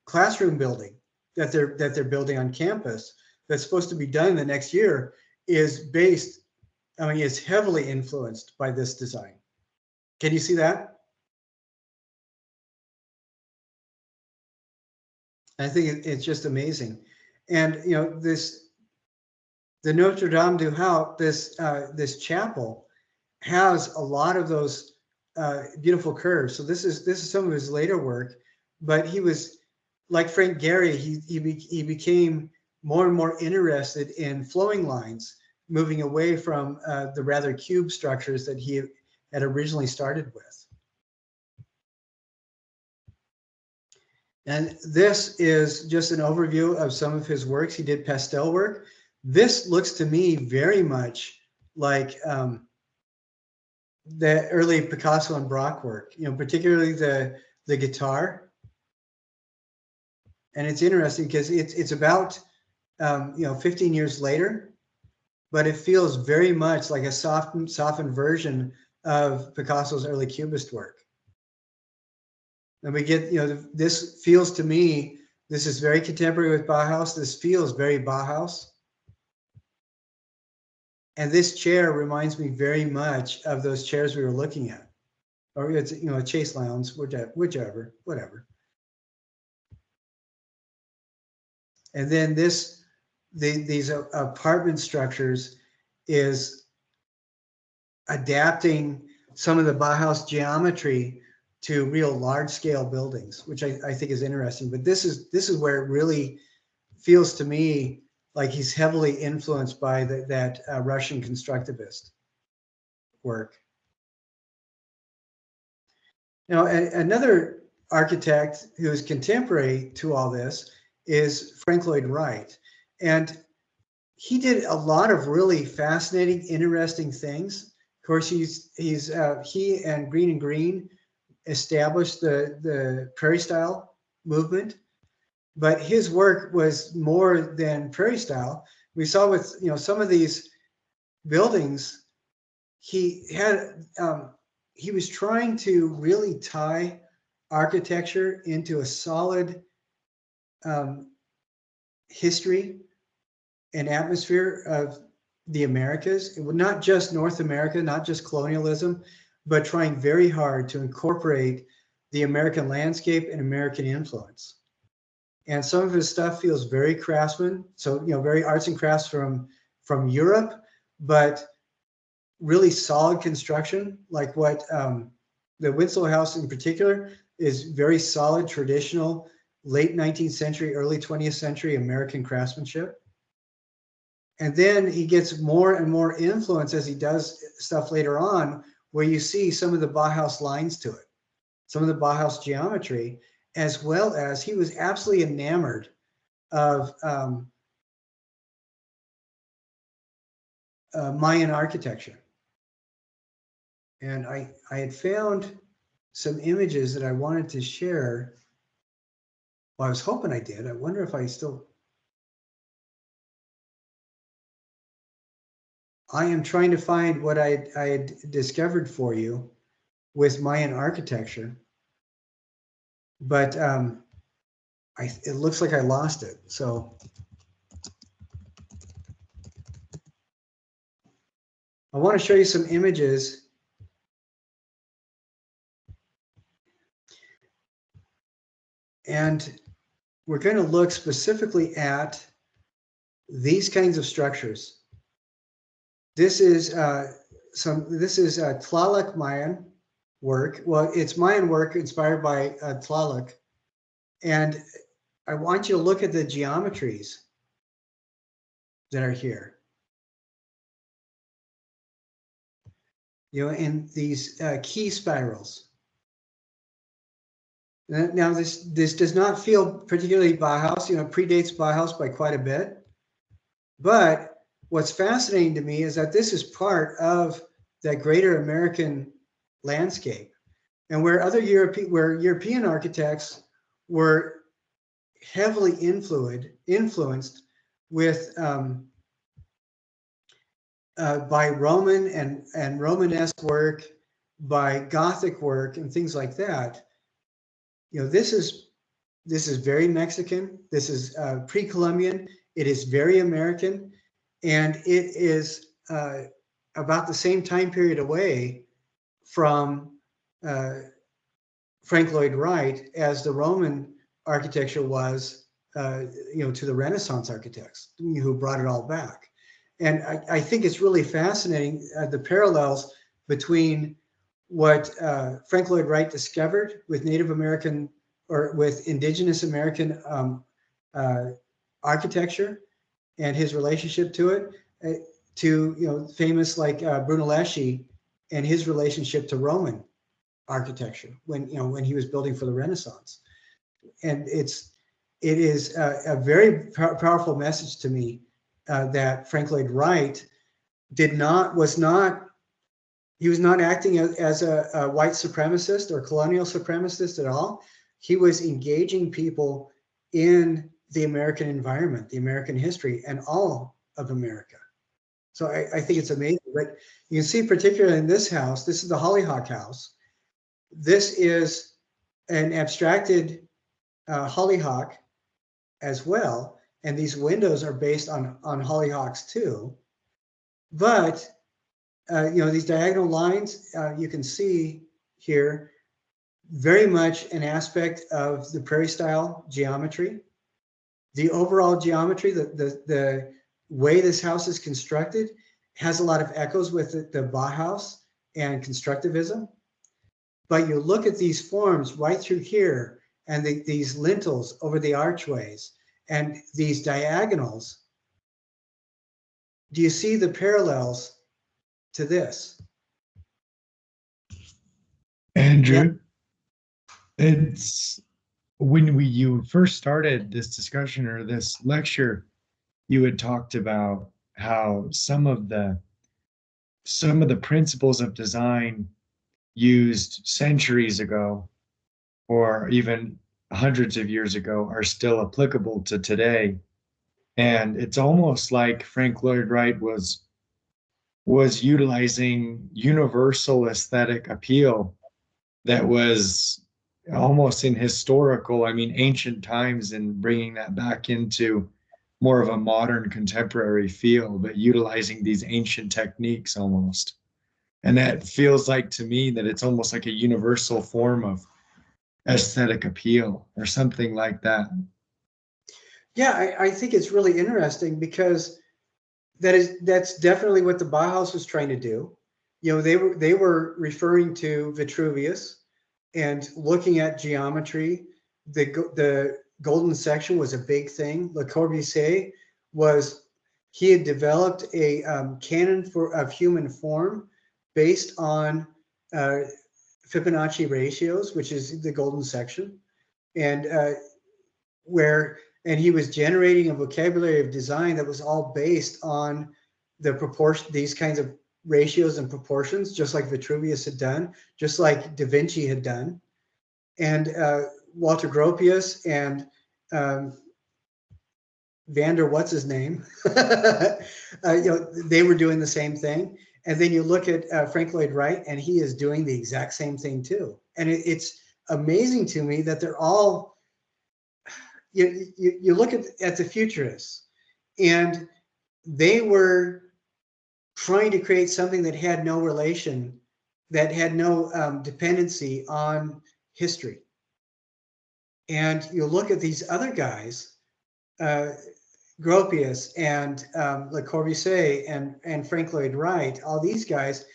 classroom building that they're building on campus that's supposed to be done the next year is based, I mean, it's heavily influenced by this design. Can you see that? I think it's just amazing. And, you know, the Notre Dame du Haut, this chapel has a lot of those beautiful curves. So this is some of his later work, but he was like Frank Gehry. He became more and more interested in flowing lines, moving away from the rather cube structures that he had originally started with. And this is just an overview of some of his works. He did pastel work. This looks to me very much like the early Picasso and Braque work, you know, particularly the guitar. And it's interesting because it's about, you know, 15 years later, but it feels very much like a softened version of Picasso's early Cubist work. And we get, you know, this feels to me, this is very contemporary with Bauhaus. This feels very Bauhaus. And this chair reminds me very much of those chairs we were looking at. Or it's, you know, a Chase Lounge, whichever, whatever. And then these apartment structures is adapting some of the Bauhaus geometry to real large scale buildings, which I think is interesting. But this is where it really feels to me like he's heavily influenced by that Russian constructivist work. Now, another architect who is contemporary to all this is Frank Lloyd Wright. And he did a lot of really fascinating, interesting things. Of course, he and Green and Green established the prairie style movement, but his work was more than prairie style. We saw with, you know, some of these buildings, he was trying to really tie architecture into a solid history and atmosphere of the Americas. It was not just North America, not just colonialism, but trying very hard to incorporate the American landscape and American influence. And some of his stuff feels very craftsman, so, you know, very arts and crafts from Europe, but really solid construction, like what the Winslow House in particular is very solid, traditional, late 19th century, early 20th century American craftsmanship. And then he gets more and more influence as he does stuff later on, where you see some of the Bauhaus lines to it, some of the Bauhaus geometry, as well as he was absolutely enamored of Mayan architecture. And I had found some images that I wanted to share. Well, I was hoping I did. I wonder if I still. I am trying to find what I had discovered for you with Mayan architecture, but it looks like I lost it. So I want to show you some images. And we're going to look specifically at these kinds of structures. This is Tlaloc Mayan work. Well, it's Mayan work inspired by Tlaloc. And I want you to look at the geometries that are here. You know, in these key spirals. Now, this does not feel particularly Bauhaus, you know, predates Bauhaus by quite a bit. But what's fascinating to me is that this is part of that greater American landscape. And where other European architects were heavily influenced with by Roman and Romanesque work, by Gothic work and things like that. You know, this is very Mexican. This is pre-Columbian. It is very American, and it is about the same time period away from Frank Lloyd Wright as the Roman architecture was, you know, to the Renaissance architects who brought it all back. And I think it's really fascinating the parallels between what Frank Lloyd Wright discovered with Native American or with indigenous American architecture and his relationship to it, to, you know, famous like Brunelleschi and his relationship to Roman architecture when, you know, when he was building for the Renaissance. And it is a very powerful message to me that Frank Lloyd Wright was not acting as a white supremacist or colonial supremacist at all. He was engaging people in the American environment, the American history, and all of America. So I think it's amazing. But you can see particularly in this house, this is the Hollyhock house. This is an abstracted hollyhock as well. And these windows are based on hollyhocks too. But you know, these diagonal lines, you can see here, very much an aspect of the prairie style geometry. The overall geometry, the way this house is constructed has a lot of echoes with the Bauhaus and constructivism. But you look at these forms right through here and these lintels over the archways and these diagonals. Do you see the parallels to this? Andrew, it's when you first started this discussion or this lecture, you had talked about how some of the principles of design used centuries ago or even hundreds of years ago are still applicable to today. And it's almost like Frank Lloyd Wright was utilizing universal aesthetic appeal that was almost in historical, I mean, ancient times, and bringing that back into more of a modern contemporary feel, but utilizing these ancient techniques almost. And that feels like to me that it's almost like a universal form of aesthetic appeal or something like that. Yeah, I think it's really interesting because that's definitely what the Bauhaus was trying to do. You know, they were referring to Vitruvius and looking at geometry. The golden section was a big thing. Le Corbusier he had developed a canon of human form based on Fibonacci ratios, which is the golden section, and he was generating a vocabulary of design that was all based on the proportion, these kinds of ratios and proportions, just like Vitruvius had done, just like Da Vinci had done. And Walter Gropius and Vander, what's his name? You know, they were doing the same thing. And then you look at Frank Lloyd Wright, and he is doing the exact same thing too. And it's amazing to me that they're all, you look at the futurists, and they were trying to create something that had no relation, that had no dependency on history. And you look at these other guys, Gropius and Le Corbusier and Frank Lloyd Wright, all these guys,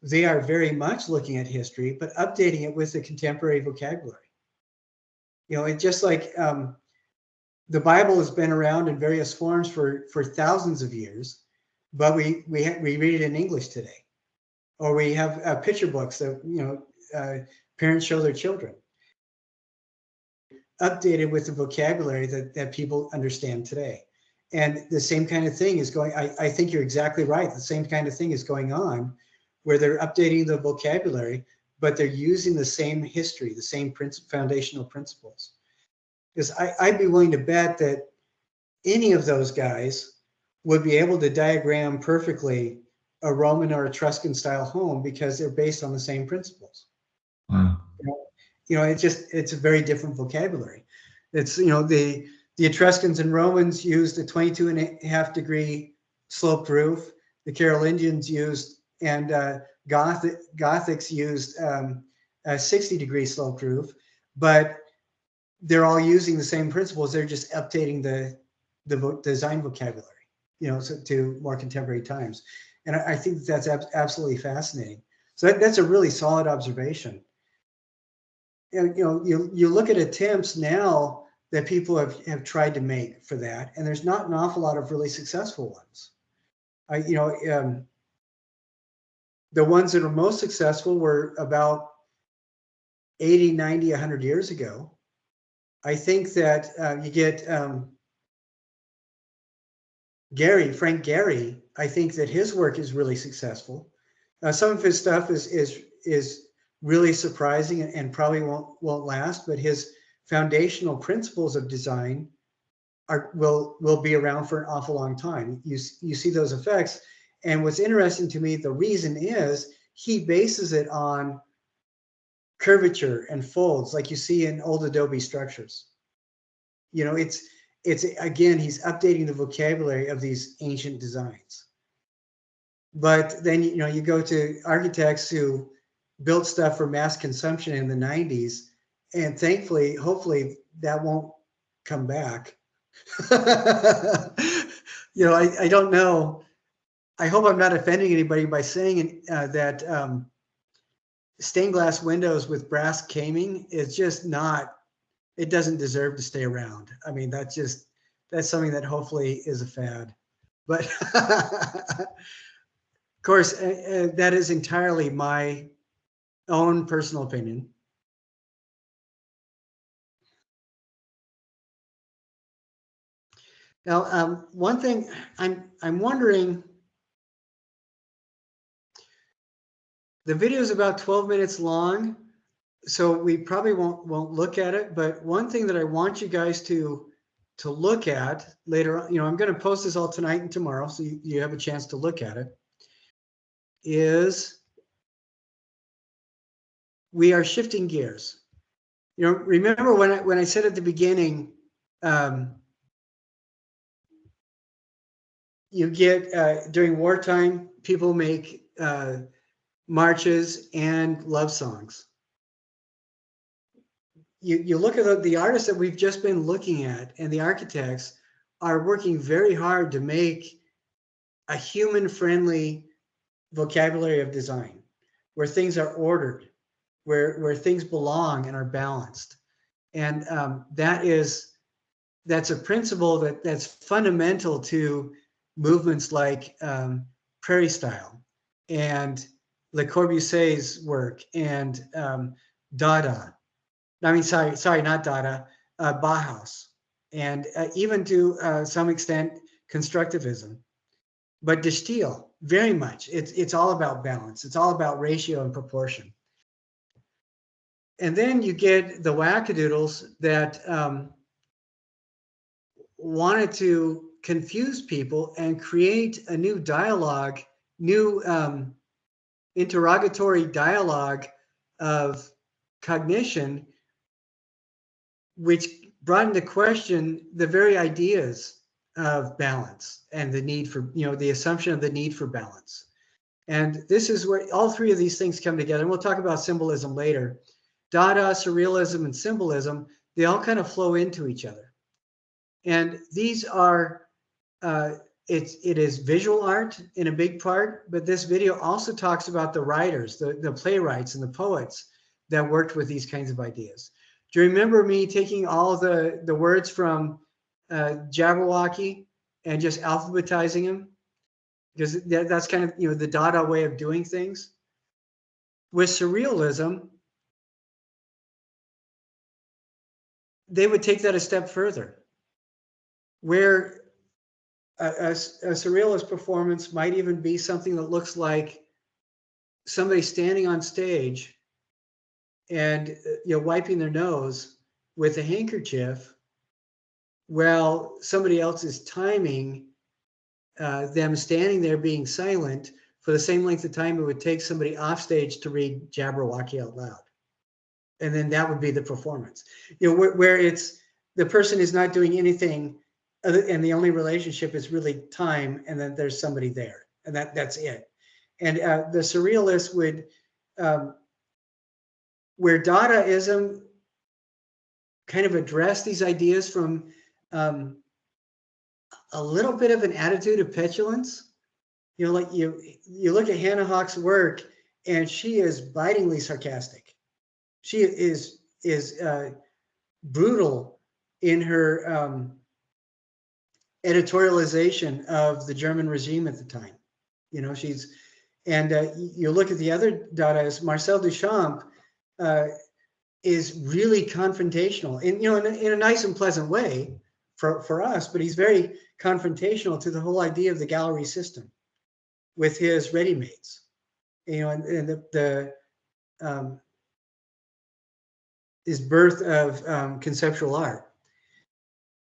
they are very much looking at history, but updating it with the contemporary vocabulary. You know, it's just like the Bible has been around in various forms for thousands of years, but we read it in English today, or we have picture books that, you know, parents show their children, updated with the vocabulary that people understand today. And the same kind of thing is going, I think you're exactly right. The same kind of thing is going on where they're updating the vocabulary, but they're using the same history, the same foundational principles. Because I'd be willing to bet that any of those guys would be able to diagram perfectly a Roman or Etruscan style home because they're based on the same principles. Wow. You know, it's a very different vocabulary. It's, you know, the Etruscans and Romans used a 22.5 degree sloped roof. The Carolingians used, and Gothics used a 60-degree sloped roof, but they're all using the same principles. They're just updating the design vocabulary, you know, so to more contemporary times. And I think that's absolutely fascinating. So that's a really solid observation. And, you know, you look at attempts now that people have tried to make for that, and there's not an awful lot of really successful ones. You know, the ones that are most successful were about 80, 90, 100 years ago. I think that you get Frank Gehry. I think that his work is really successful. Some of his stuff is really surprising and probably won't last, but his foundational principles of design will be around for an awful long time. You see those effects, and what's interesting to me, the reason is he bases it on curvature and folds like you see in old Adobe structures. You know, it's again, he's updating the vocabulary of these ancient designs. But then, you know, you go to architects who built stuff for mass consumption in the 90s, and thankfully, hopefully that won't come back. You know, I don't know. I hope I'm not offending anybody by saying that stained glass windows with brass caming is just not, it doesn't deserve to stay around. I mean, that's something that hopefully is a fad. But of course, that is entirely my own personal opinion. Now, one thing I'm wondering, the video is about 12 minutes long, so we probably won't look at it. But one thing that I want you guys to look at later on, you know, I'm going to post this all tonight and tomorrow, so you have a chance to look at it, is we are shifting gears. You know, remember when I said at the beginning, you get during wartime, people make marches and love songs. You look at the artists that we've just been looking at, and the architects are working very hard to make a human-friendly vocabulary of design, where things are ordered, where things belong and are balanced. And that's a principle that's fundamental to movements like Prairie Style and Le Corbusier's work and Dada. I mean, sorry, not Dada, Bauhaus, and even to some extent constructivism. But De Stijl, very much, it's all about balance. It's all about ratio and proportion. And then you get the wackadoodles that wanted to confuse people and create a new dialogue, new interrogatory dialogue of cognition, which brought into question the very ideas of balance and the need for, you know, the assumption of the need for balance. And this is where all three of these things come together. And we'll talk about symbolism later. Dada, surrealism, and symbolism, they all kind of flow into each other. And these are, it is visual art in a big part, but this video also talks about the writers, the playwrights and the poets that worked with these kinds of ideas. Do you remember me taking all the words from Jabberwocky and just alphabetizing them? Because that's kind of, you know, the Dada way of doing things. With Surrealism, they would take that a step further, where a Surrealist performance might even be something that looks like somebody standing on stage and, you know, wiping their nose with a handkerchief while somebody else is timing them standing there being silent for the same length of time it would take somebody off stage to read Jabberwocky out loud. And then that would be the performance. You know, where it's the person is not doing anything and the only relationship is really time, and then there's somebody there, and that's it. And the Surrealists would, where Dadaism kind of addressed these ideas from a little bit of an attitude of petulance. You know, like you look at Hannah Hawke's work, and she is bitingly sarcastic. She is brutal in her editorialization of the German regime at the time. You know, she's, and you look at the other Dadaists, Marcel Duchamp is really confrontational, in, you know, in a nice and pleasant way for us, but he's very confrontational to the whole idea of the gallery system with his ready-mades, you know, and his birth of conceptual art.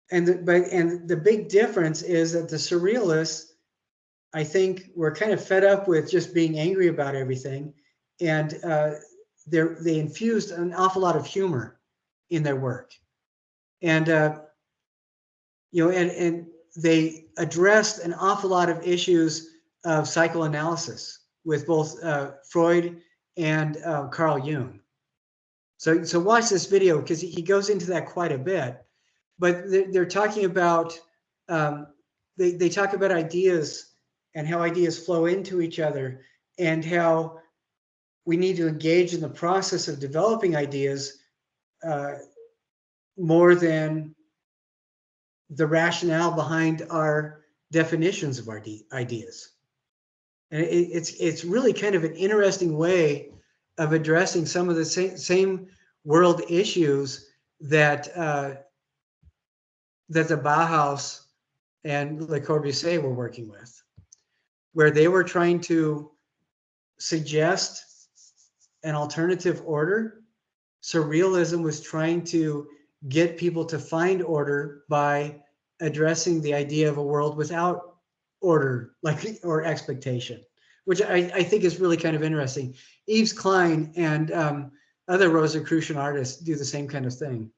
And the big difference is that the Surrealists, I think, were kind of fed up with just being angry about everything, and they infused an awful lot of humor in their work, and you know, and they addressed an awful lot of issues of psychoanalysis with both Freud and Carl Jung. So watch this video because he goes into that quite a bit. But they're talking about, they talk about ideas and how ideas flow into each other, and how we need to engage in the process of developing ideas more than the rationale behind our definitions of our ideas. And it's really kind of an interesting way of addressing some of the same world issues that that the Bauhaus and Le Corbusier were working with, where they were trying to suggest an alternative order. Surrealism was trying to get people to find order by addressing the idea of a world without order, like, or expectation, which I think is really kind of interesting. Yves Klein and other Rosicrucian artists do the same kind of thing.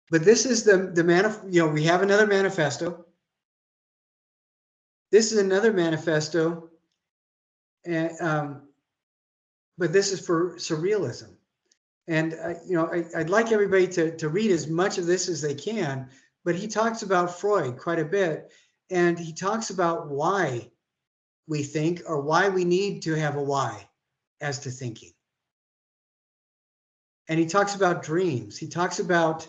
But this is you know, we have another manifesto. This is another manifesto, and but this is for Surrealism. And you know, I'd like everybody to read as much of this as they can. But he talks about Freud quite a bit, and he talks about why we think, or why we need to have a why as to thinking. And he talks about dreams. He talks about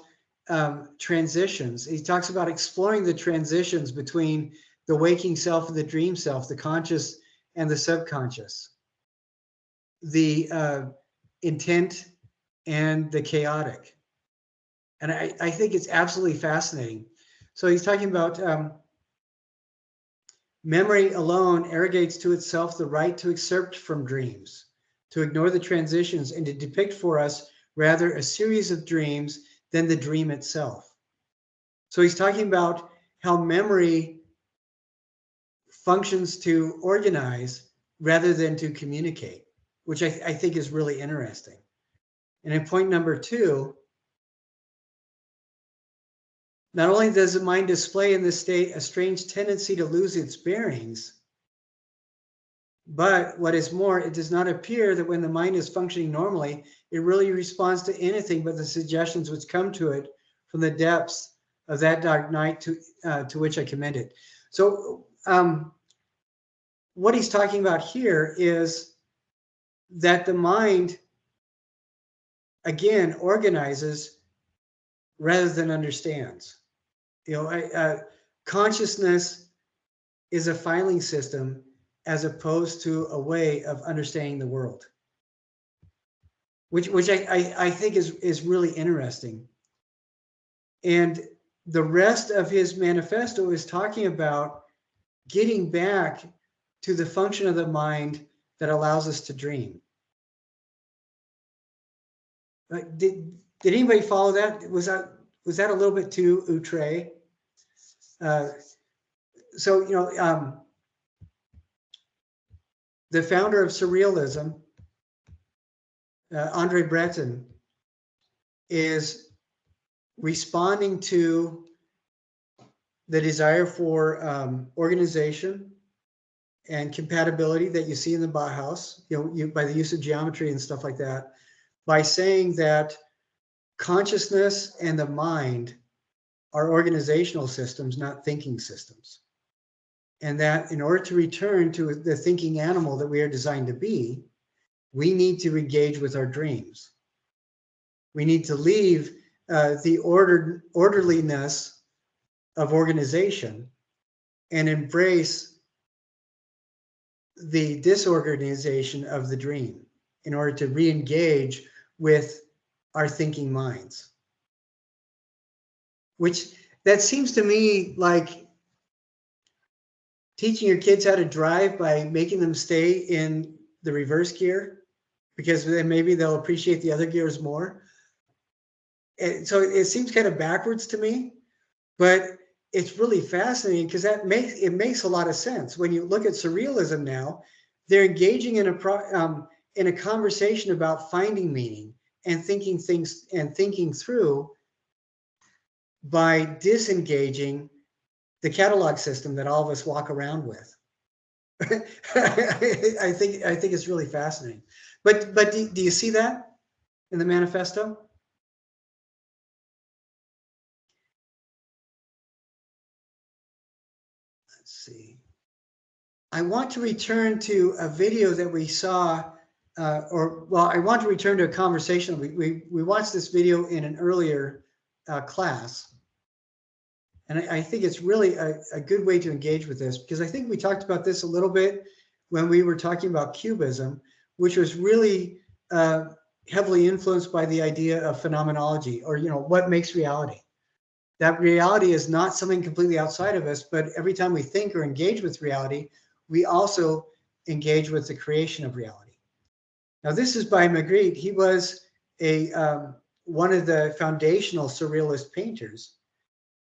transitions. He talks about exploring the transitions between the waking self and the dream self, the conscious and the subconscious, the intent and the chaotic. And I think it's absolutely fascinating. So he's talking about memory alone arrogates to itself the right to excerpt from dreams, to ignore the transitions, and to depict for us rather a series of dreams than the dream itself. So he's talking about how memory functions to organize rather than to communicate, which I think is really interesting. And in point number 2, not only does the mind display in this state a strange tendency to lose its bearings, But what is more, it does not appear that when the mind is functioning normally, it really responds to anything but the suggestions which come to it from the depths of that dark night to which I commend it. So what he's talking about here is that the mind, again, organizes rather than understands. You know, consciousness is a filing system as opposed to a way of understanding the world, which I think is really interesting. And the rest of his manifesto is talking about getting back to the function of the mind that allows us to dream. Did anybody follow that? Was that a little bit too outre? So, you know, the founder of Surrealism, Andre Breton, is responding to the desire for organization and compatibility that you see in the Bauhaus, you know, by the use of geometry and stuff like that, by saying that consciousness and the mind are organizational systems, not thinking systems. And that in order to return to the thinking animal that we are designed to be, we need to engage with our dreams. We need to leave the orderliness of organization and embrace the disorganization of the dream in order to re-engage with our thinking minds. Which that seems to me like teaching your kids how to drive by making them stay in the reverse gear, because then maybe they'll appreciate the other gears more. And so it seems kind of backwards to me, but it's really fascinating because it makes a lot of sense. When you look at surrealism now, they're engaging in a conversation about finding meaning and thinking things and thinking through by disengaging the catalog system that all of us walk around with. I think it's really fascinating. But do you see that in the manifesto? Let's see. I want to return to a video that we saw, I want to return to a conversation. We watched this video in an earlier class. And I think it's really a good way to engage with this, because I think we talked about this a little bit when we were talking about Cubism, which was really heavily influenced by the idea of phenomenology, or, you know, what makes reality. That reality is not something completely outside of us, but every time we think or engage with reality, we also engage with the creation of reality. Now, this is by Magritte. He was one of the foundational Surrealist painters.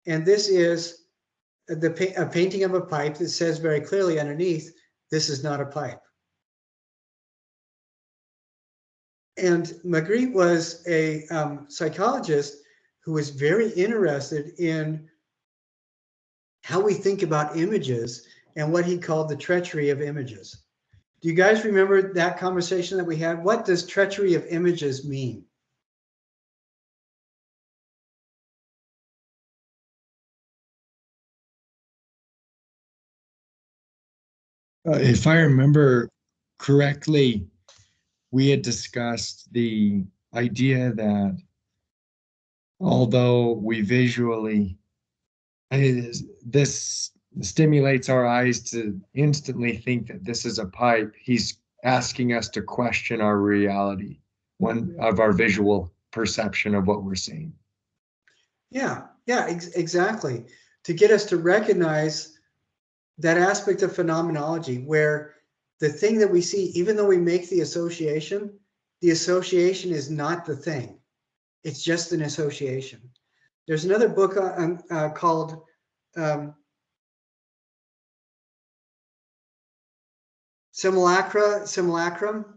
And this is a painting of a pipe that says very clearly underneath, this is not a pipe. And Magritte was a psychologist who was very interested in how we think about images and what he called the treachery of images. Do you guys remember that conversation that we had? What does treachery of images mean? If I remember correctly, we had discussed the idea that although we visually, this stimulates our eyes to instantly think that this is a pipe, he's asking us to question our reality, one of our visual perception of what we're seeing. Yeah, exactly. To get us to recognize that aspect of phenomenology where the thing that we see, even though we make the association is not the thing. It's just an association. There's another book called Simulacrum.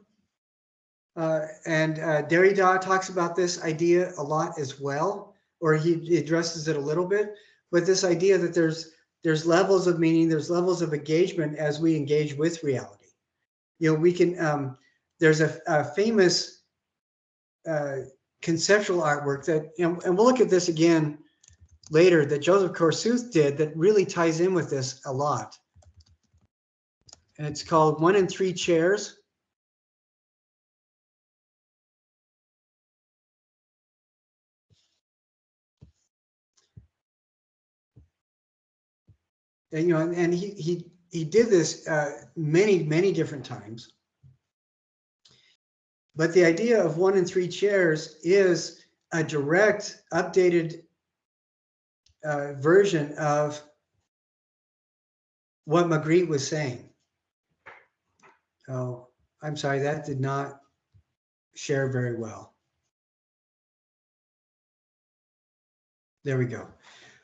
And Derrida talks about this idea a lot as well, or he addresses it a little bit, but this idea that there's levels of meaning, there's levels of engagement as we engage with reality. we can, there's a famous conceptual artwork that, and we'll look at this again later, that Joseph Corsuth did that really ties in with this a lot. And it's called 1 in 3 Chairs. And, and he did this many different times. But the idea of 1 in 3 chairs is a direct, updated version of what Magritte was saying. Oh, I'm sorry, that did not share very well. There we go.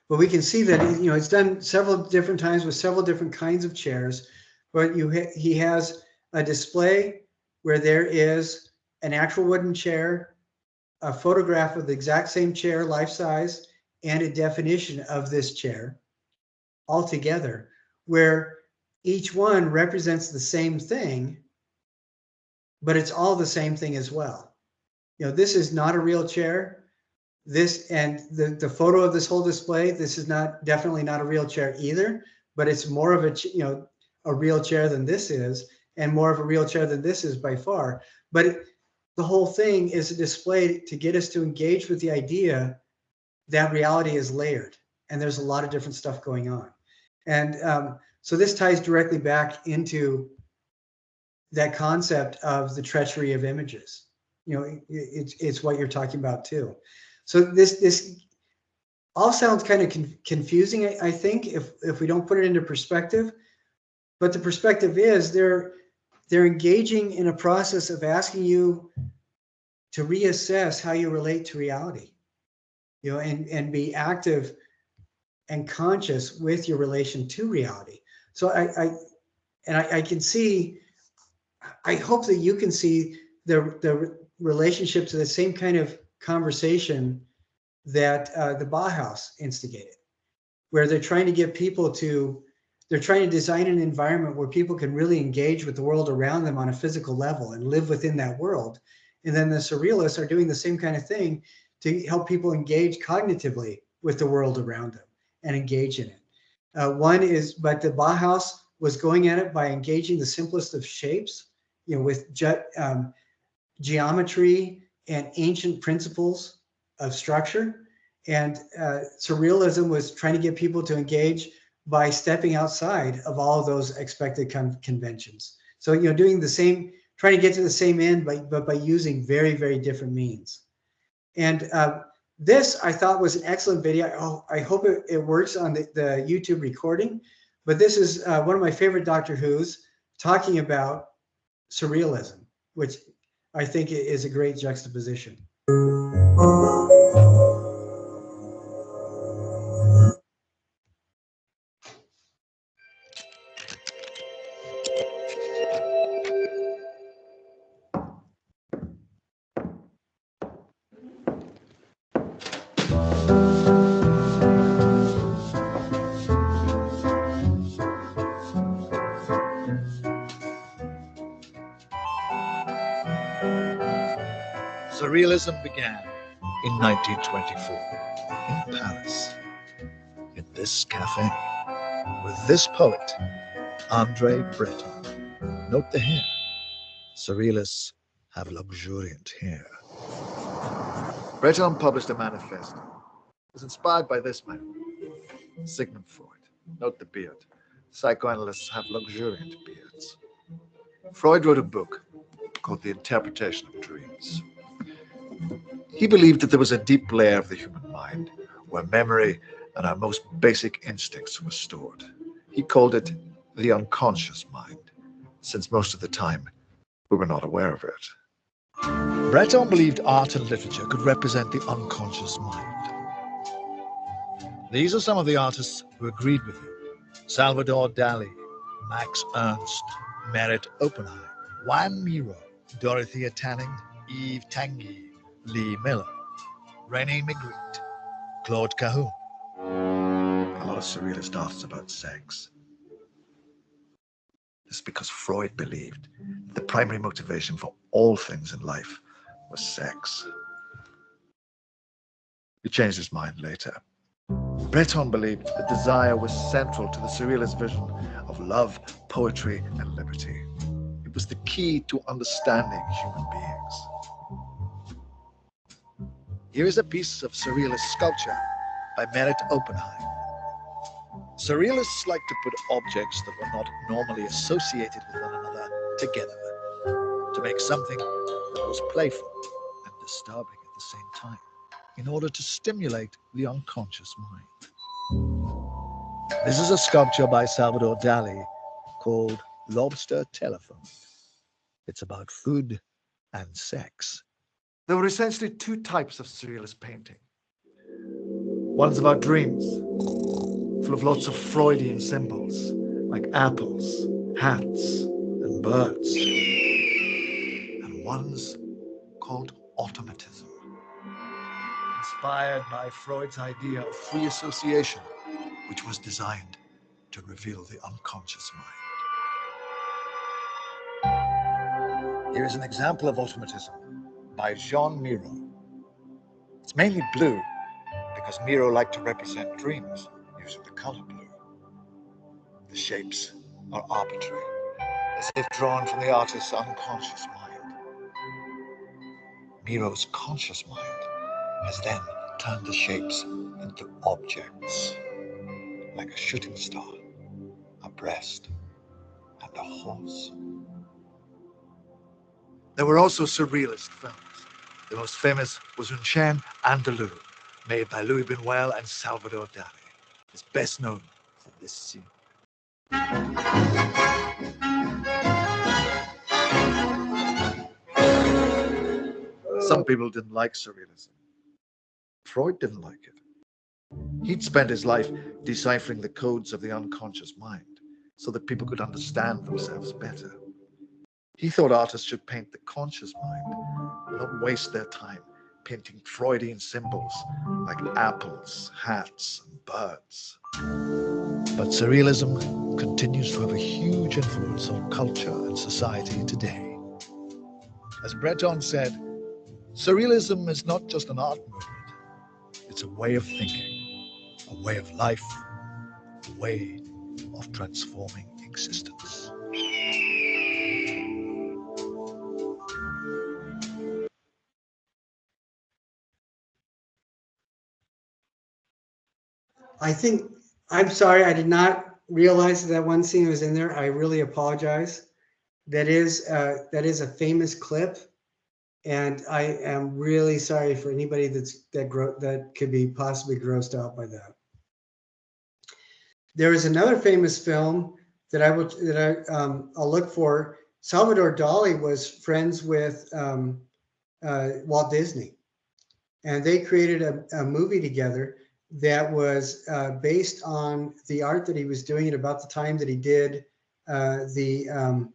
But we can see that it's done several different times with several different kinds of chairs. But he has a display where there is an actual wooden chair, a photograph of the exact same chair, life size, and a definition of this chair all together, where each one represents the same thing, but it's all the same thing as well. This is not a real chair. This and the photo of this whole display, this is definitely not a real chair either, but it's more of a real chair than this is, and more of a real chair than this is by far. But the whole thing is a display to get us to engage with the idea that reality is layered and there's a lot of different stuff going on. And so this ties directly back into that concept of the treachery of images. It's what you're talking about too. So this all sounds kind of confusing, I think, if we don't put it into perspective. But the perspective is they're engaging in a process of asking you to reassess how you relate to reality, and be active and conscious with your relation to reality. So I can see, I hope that you can see the relationship to the same kind of conversation that the Bauhaus instigated, where they're trying to get people they're trying to design an environment where people can really engage with the world around them on a physical level and live within that world. And then the Surrealists are doing the same kind of thing to help people engage cognitively with the world around them and engage in it. But the Bauhaus was going at it by engaging the simplest of shapes, with geometry and ancient principles of structure. And Surrealism was trying to get people to engage by stepping outside of all of those expected conventions. So, doing the same, trying to get to the same end, but by using very, very different means. And this, I thought, was an excellent video. I hope it works on the YouTube recording. But this is one of my favorite Doctor Who's talking about Surrealism, which I think is a great juxtaposition. Surrealism began in 1924 in Paris, in this cafe, with this poet, André Breton. Note the hair. Surrealists have luxuriant hair. Breton published a manifesto. It was inspired by this man, Sigmund Freud. Note the beard. Psychoanalysts have luxuriant beards. Freud wrote a book called The Interpretation of Dreams. He believed that there was a deep layer of the human mind where memory and our most basic instincts were stored. He called it the unconscious mind, since most of the time we were not aware of it. Breton believed art and literature could represent the unconscious mind. These are some of the artists who agreed with him: Salvador Dali, Max Ernst, Merritt Oppenheim, Juan Miro, Dorothea Tanning, Yves Tanguy, Lee Miller, René Magritte, Claude Cahun. A lot of surrealist art is about sex. This is because Freud believed The primary motivation for all things in life was sex. He changed his mind later. Breton believed the desire was central to the Surrealist vision of love, poetry, and liberty. It was the key to understanding human beings. Here is a piece of Surrealist sculpture by Merit Oppenheim. Surrealists like to put objects that were not normally associated with one another together, to make something that was playful and disturbing at the same time, in order to stimulate the unconscious mind. This is a sculpture by Salvador Dali called Lobster Telephone. It's about food and sex. There were essentially two types of Surrealist painting. One's about dreams, full of lots of Freudian symbols, like apples, hats, and birds. And one's called automatism, inspired by Freud's idea of free association, which was designed to reveal the unconscious mind. Here is an example of automatism by Jean Miro. It's mainly blue because Miro liked to represent dreams using the color blue. The shapes are arbitrary, as if drawn from the artist's unconscious mind. Miro's conscious mind has then turned the shapes into objects, like a shooting star, a breast, and a horse. There were also Surrealist films. The most famous was Un Chien Andalou, made by Louis Buñuel and Salvador Dali. It's best known for this scene. Some people didn't like Surrealism. Freud didn't like it. He'd spent his life deciphering the codes of the unconscious mind so that people could understand themselves better. He thought artists should paint the conscious mind and not waste their time painting Freudian symbols like apples, hats, and birds. But Surrealism continues to have a huge influence on culture and society today. As Breton said, Surrealism is not just an art movement, it's a way of thinking, a way of life, a way of transforming existence. I'm sorry, I did not realize that one scene was in there. I really apologize. That is a famous clip, and I am really sorry for anybody that could be possibly grossed out by that. There is another famous film that I'll look for. Salvador Dali was friends with Walt Disney, and they created a movie together that was based on the art that he was doing at about the time that he did the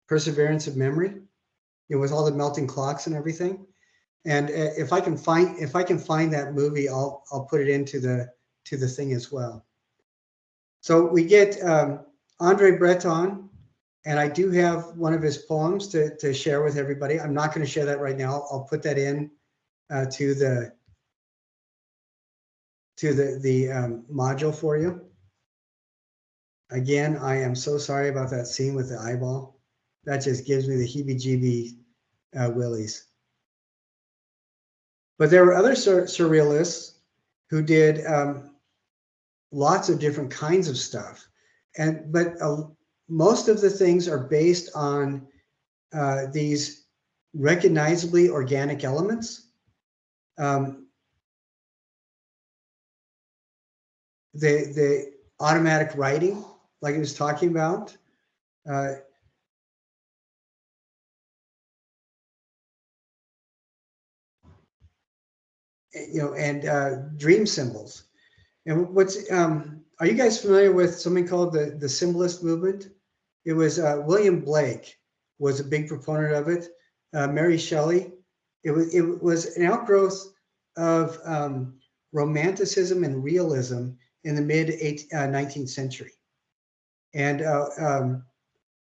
Perseverance of Memory. It was all the melting clocks and everything. And if I can find that movie, I'll put it into the thing as well. So we get Andre Breton, and I do have one of his poems to share with everybody. I'm not going to share that right now. I'll put that in to the module for you. Again, I am so sorry about that scene with the eyeball. That just gives me the heebie-jeebie willies. But there were other surrealists who did lots of different kinds of stuff, but most of the things are based on these recognizably organic elements. The automatic writing, like I was talking about, and dream symbols. And are you guys familiar with something called the symbolist movement? It was William Blake was a big proponent of it. Mary Shelley. It was an outgrowth of Romanticism and realism in the mid 19th century. And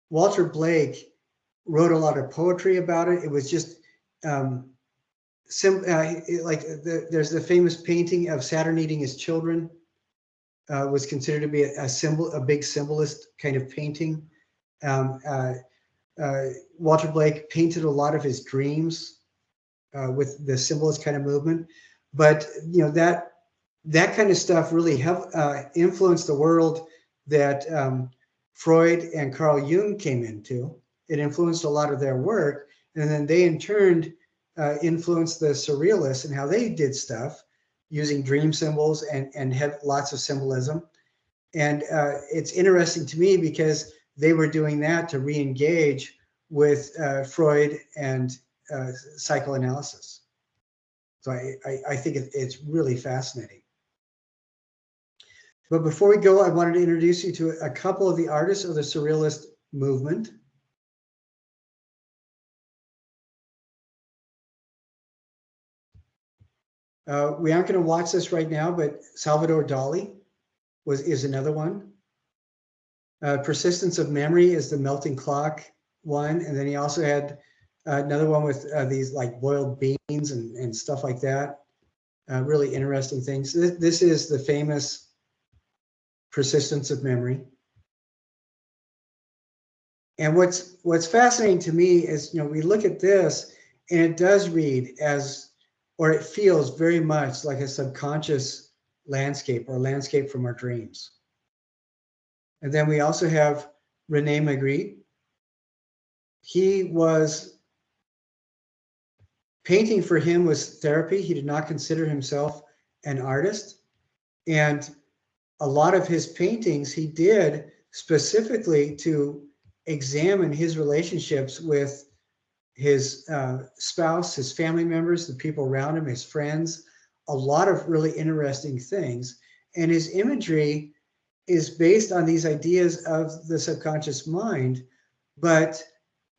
Walter Blake wrote a lot of poetry about it. It was just there's the famous painting of Saturn eating his children, was considered to be a big symbolist kind of painting. Walter Blake painted a lot of his dreams with the symbolist kind of movement, but that kind of stuff really have influenced the world that Freud and Carl Jung came into. It influenced a lot of their work, and then they in turn influenced the Surrealists and how they did stuff using dream symbols and have lots of symbolism. And it's interesting to me because they were doing that to re-engage with Freud and psychoanalysis. So I think it's really fascinating. But before we go, I wanted to introduce you to a couple of the artists of the Surrealist movement. We aren't going to watch this right now, but Salvador Dali is another one. Persistence of Memory is the melting clock one, and then he also had another one with these like boiled beans and stuff like that. Really interesting things. This is the famous Persistence of Memory. And what's fascinating to me is, we look at this and it does read as, or it feels very much like a subconscious landscape or landscape from our dreams. And then we also have René Magritte. He was, painting for him was therapy. He did not consider himself an artist. And a lot of his paintings he did specifically to examine his relationships with his spouse, his family members, the people around him, his friends, a lot of really interesting things. And his imagery is based on these ideas of the subconscious mind. But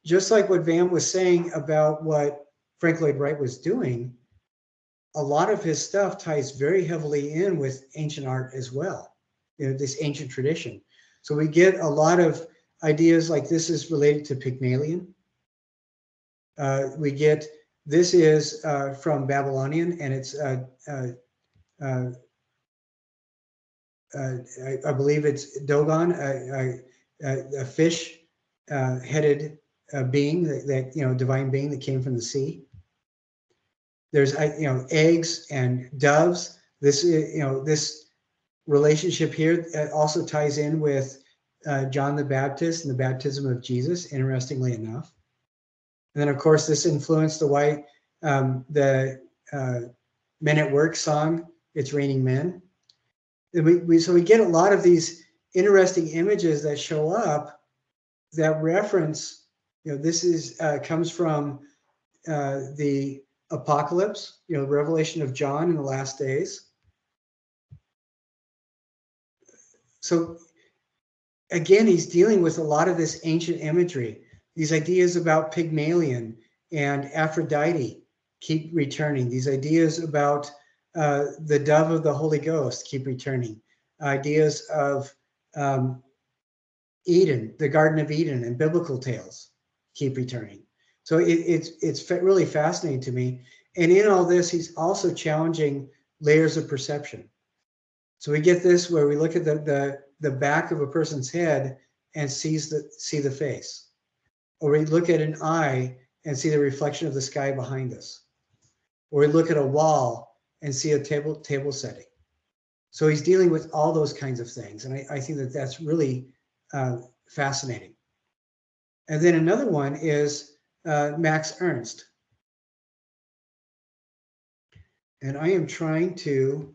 just like what Vam was saying about what Frank Lloyd Wright was doing, a lot of his stuff ties very heavily in with ancient art as well, this ancient tradition. So we get a lot of ideas like this is related to Pygmalion. We get, this is from Babylonian, and it's, I believe it's Dogon, a fish-headed being, that divine being that came from the sea. There's eggs and doves. This this relationship here also ties in with John the Baptist and the baptism of Jesus, interestingly enough. And then of course this influenced the Men at Work song, It's Raining Men. And so we get a lot of these interesting images that show up that reference, this is comes from the Apocalypse, the revelation of John in the last days. So again, he's dealing with a lot of this ancient imagery. These ideas about Pygmalion and Aphrodite keep returning. These ideas about the dove of the Holy Ghost keep returning. Ideas of Eden, the Garden of Eden, and biblical tales keep returning. So it's really fascinating to me. And in all this, he's also challenging layers of perception. So we get this where we look at the back of a person's head and see the face. Or we look at an eye and see the reflection of the sky behind us. Or we look at a wall and see a table setting. So he's dealing with all those kinds of things. And I think that that's really fascinating. And then another one is Max Ernst. And I am trying to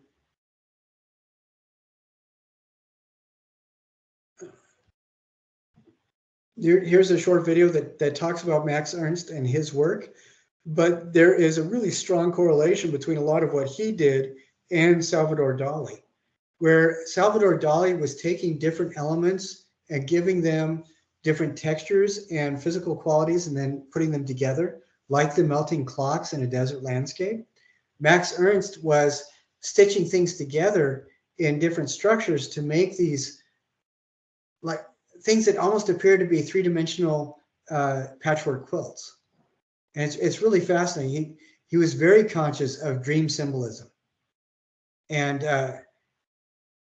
here's a short video that talks about Max Ernst and his work, but there is a really strong correlation between a lot of what he did and Salvador Dali, where Salvador Dali was taking different elements and giving them different textures and physical qualities and then putting them together, like the melting clocks in a desert landscape. Max Ernst was stitching things together in different structures to make these like things that almost appear to be three-dimensional patchwork quilts. And it's really fascinating. He was very conscious of dream symbolism and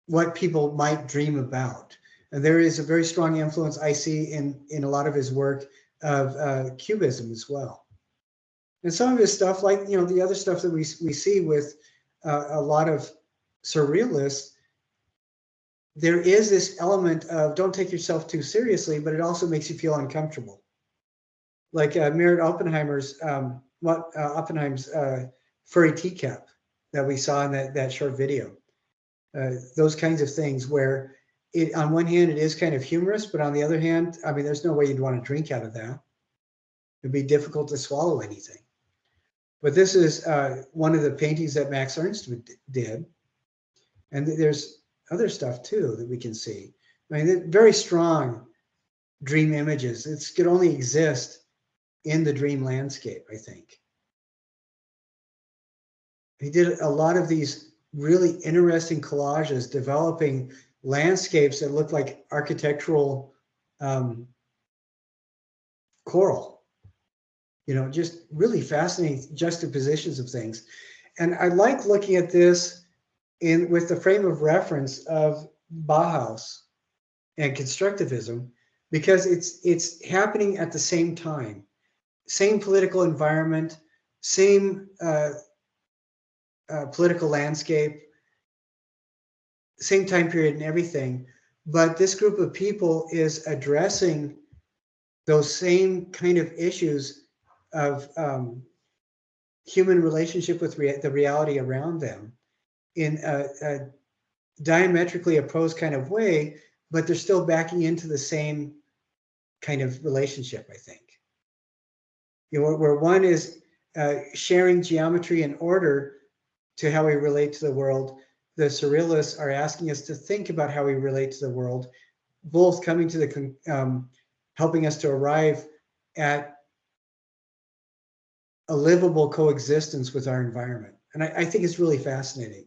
what people might dream about. And there is a very strong influence I see in a lot of his work of Cubism as well. And some of his stuff, like, you know, the other stuff that we see with a lot of surrealists, there is this element of don't take yourself too seriously, but it also makes you feel uncomfortable. Like Merritt Oppenheim's furry teacup that we saw in that short video. Those kinds of things where it, on one hand, it is kind of humorous, but on the other hand, I mean, there's no way you'd want to drink out of that. It'd be difficult to swallow anything. But this is one of the paintings that Max Ernst did. And there's other stuff too that we can see. I mean, very strong dream images. It could only exist in the dream landscape, I think. He did a lot of these really interesting collages, developing landscapes that look like architectural coral. You know, just really fascinating juxtapositions of things. And I like looking at this with the frame of reference of Bauhaus and constructivism, because it's happening at the same time. Same political environment, same political landscape, same time period and everything. But this group of people is addressing those same kind of issues of human relationship with the reality around them in a diametrically opposed kind of way, but they're still backing into the same kind of relationship, I think. You know, where one is sharing geometry and order to how we relate to the world, the Surrealists are asking us to think about how we relate to the world, both coming to the helping us to arrive at a livable coexistence with our environment. And I think it's really fascinating.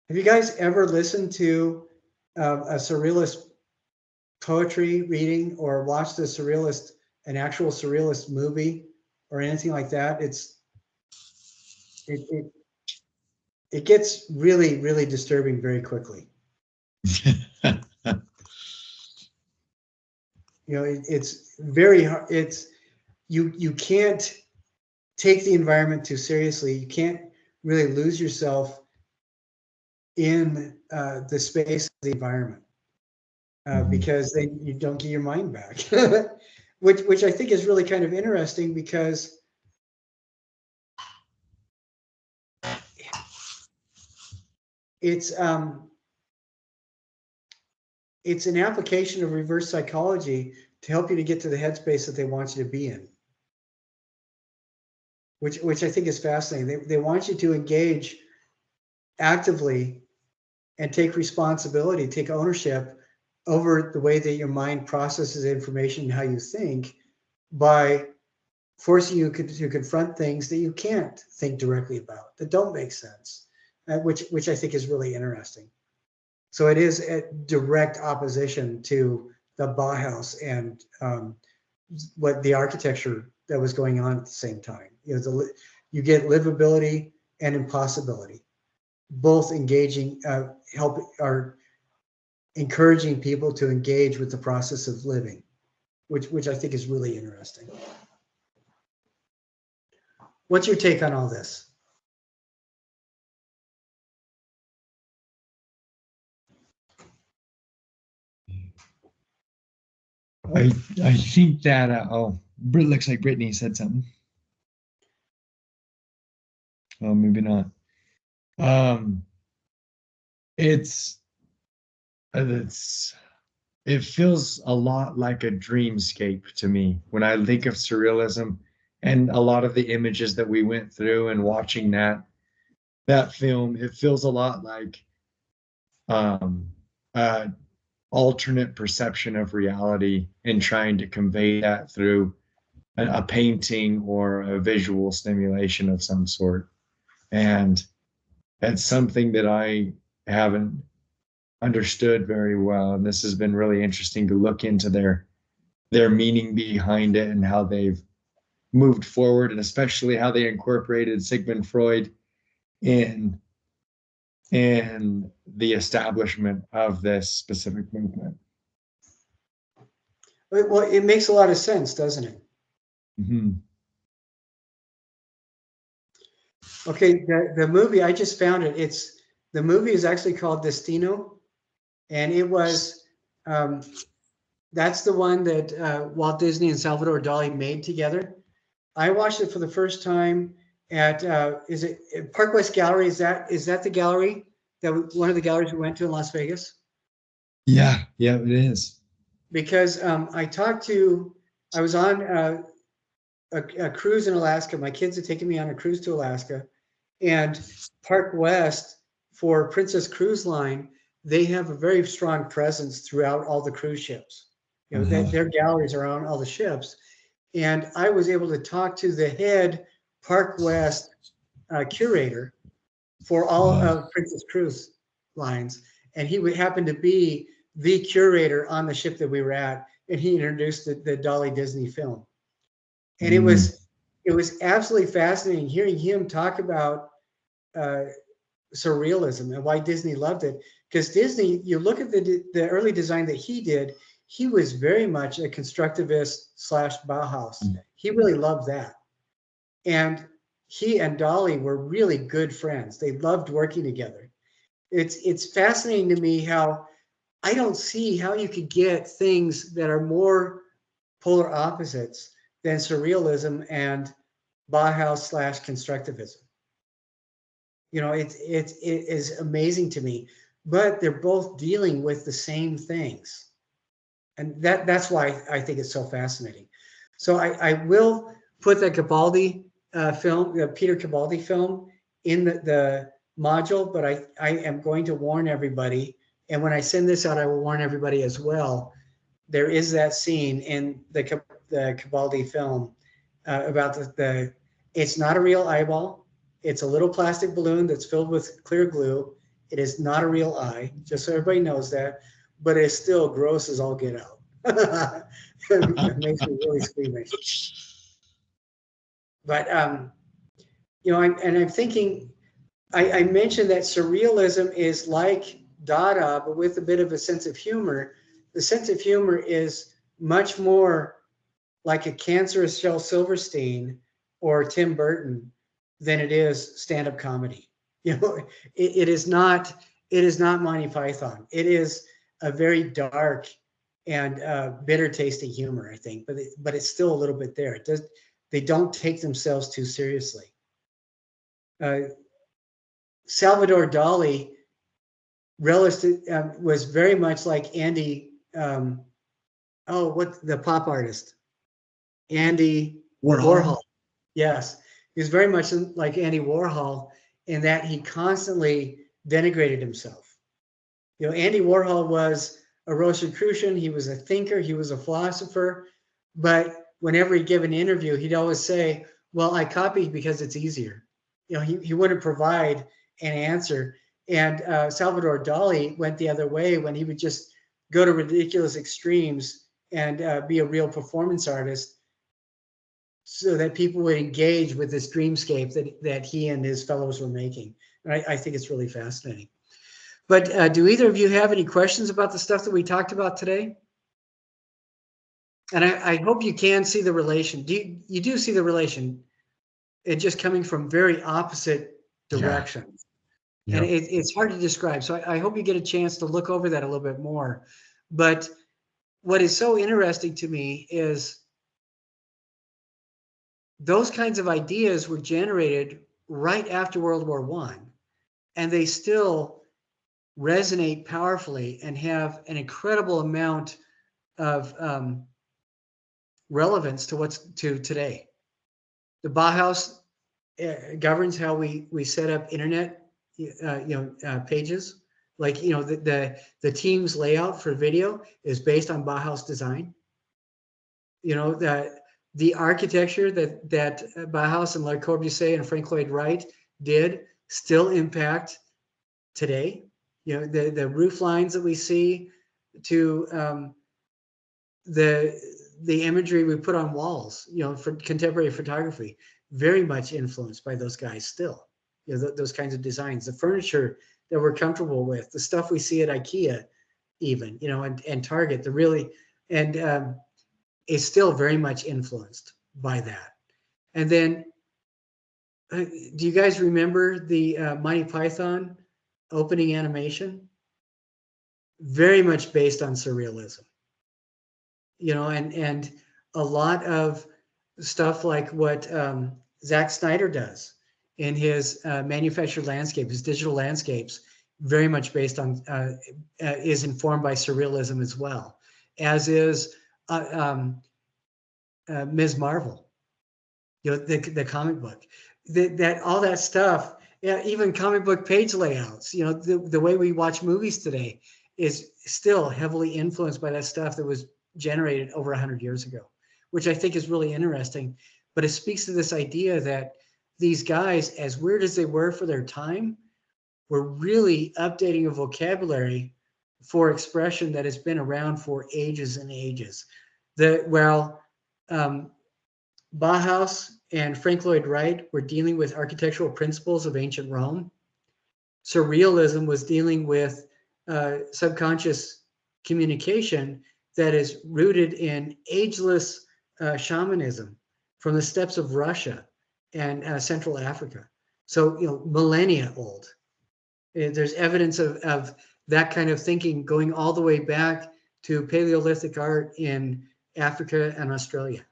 Have you guys ever listened to a Surrealist poetry reading or watched an actual Surrealist movie or anything like that? It gets really, really disturbing very quickly. You know, it's very hard. You can't take the environment too seriously. You can't really lose yourself in the space of the environment because then you don't get your mind back, which I think is really kind of interesting because it's an application of reverse psychology to help you to get to the headspace that they want you to be in, which I think is fascinating. They want you to engage actively and take responsibility, take ownership over the way that your mind processes information and how you think by forcing you to confront things that you can't think directly about, that don't make sense, which I think is really interesting. So it is a direct opposition to the Bauhaus and what the architecture that was going on at the same time. You know, you get livability and impossibility, both engaging, are encouraging people to engage with the process of living, which I think is really interesting. What's your take on all this? I think that looks like Brittany said something. Oh, maybe not. It feels a lot like a dreamscape to me when I think of surrealism and a lot of the images that we went through and watching that film. It feels a lot like alternate perception of reality and trying to convey that through a painting or a visual stimulation of some sort. And that's something that I haven't understood very well. And this has been really interesting to look into their their meaning behind it and how they've moved forward, and especially how they incorporated Sigmund Freud in the establishment of this specific movement. Well, it makes a lot of sense, doesn't it? Mm-hmm. Okay, the movie, I just found it. The movie is actually called Destino, and it was that's the one that Walt Disney and Salvador Dali made together. I watched it for the first time at is it Park West Gallery? Is that the gallery that one of the galleries we went to in Las Vegas? Yeah, it is. Because I was on a cruise in Alaska. My kids had taken me on a cruise to Alaska, and Park West, for Princess Cruise Line, they have a very strong presence throughout all the cruise ships. You know, their galleries are on all the ships. And I was able to talk to the head Park West curator for all of Princess Cruise Lines. And he would happen to be the curator on the ship that we were at. And he introduced the Dali Disney film. And it was absolutely fascinating hearing him talk about surrealism and why Disney loved it. Because Disney, you look at the early design that he did, he was very much a constructivist / Bauhaus. He really loved that. And he and Dali were really good friends. They loved working together. It's fascinating to me how I don't see how you could get things that are more polar opposites than surrealism and Bauhaus / constructivism. You know, it is amazing to me, but they're both dealing with the same things. And that's why I think it's so fascinating. So I will put the Capaldi film, the Peter Capaldi film, in the module, but I am going to warn everybody. And when I send this out, I will warn everybody as well. There is that scene in the Capaldi film about it's not a real eyeball. It's a little plastic balloon that's filled with clear glue. It is not a real eye, just so everybody knows that, but it's still gross as all get out. It makes me really squeamish. But, you know, I'm thinking, I mentioned that surrealism is like Dada, but with a bit of a sense of humor. The sense of humor is much more like a cancerous Shel Silverstein or Tim Burton than it is stand-up comedy. You know, it is not Monty Python. It is a very dark and bitter tasting humor, I think, but it's still a little bit there. They don't take themselves too seriously. Salvador Dali was very much like Andy, the pop artist? Andy Warhol. Yes, he was very much like Andy Warhol in that he constantly denigrated himself. You know, Andy Warhol was a Rosicrucian. He was a thinker. He was a philosopher. But whenever he'd give an interview, he'd always say, well, I copied because it's easier. You know, he wouldn't provide an answer. And Salvador Dali went the other way when he would just go to ridiculous extremes and be a real performance artist so that people would engage with this dreamscape that he and his fellows were making. And I think it's really fascinating. But do either of you have any questions about the stuff that we talked about today? And I hope you can see the relation. You do see the relation? It just coming from very opposite directions. Yeah. And it's hard to describe. So I hope you get a chance to look over that a little bit more. But what is so interesting to me is those kinds of ideas were generated right after World War I, and they still resonate powerfully and have an incredible amount of relevance to today. The Bauhaus governs how we set up internet pages. Like, you know, the team's layout for video is based on Bauhaus design. You know, the architecture that Bauhaus and Le Corbusier and Frank Lloyd Wright did still impact today. You know, the roof lines that we see, to the the imagery we put on walls, for contemporary photography, very much influenced by those guys still. Those kinds of designs, the furniture that we're comfortable with, the stuff we see at IKEA even, and Target, is still very much influenced by that. And then, do you guys remember the Monty Python opening animation? Very much based on surrealism, and a lot of stuff like what Zack Snyder does in his manufactured landscape, his digital landscapes, very much based on, is informed by surrealism as well, as is Ms. Marvel, the comic book, that all that stuff, even comic book page layouts, the way we watch movies today is still heavily influenced by that stuff that was generated over 100 years ago, which I think is really interesting. But it speaks to this idea that these guys, as weird as they were for their time, were really updating a vocabulary for expression that has been around for ages and ages. Bauhaus and Frank Lloyd Wright were dealing with architectural principles of ancient Rome. Surrealism was dealing with subconscious communication that is rooted in ageless shamanism from the steppes of Russia and Central Africa. So, millennia old. There's evidence of that kind of thinking going all the way back to Paleolithic art in Africa and Australia.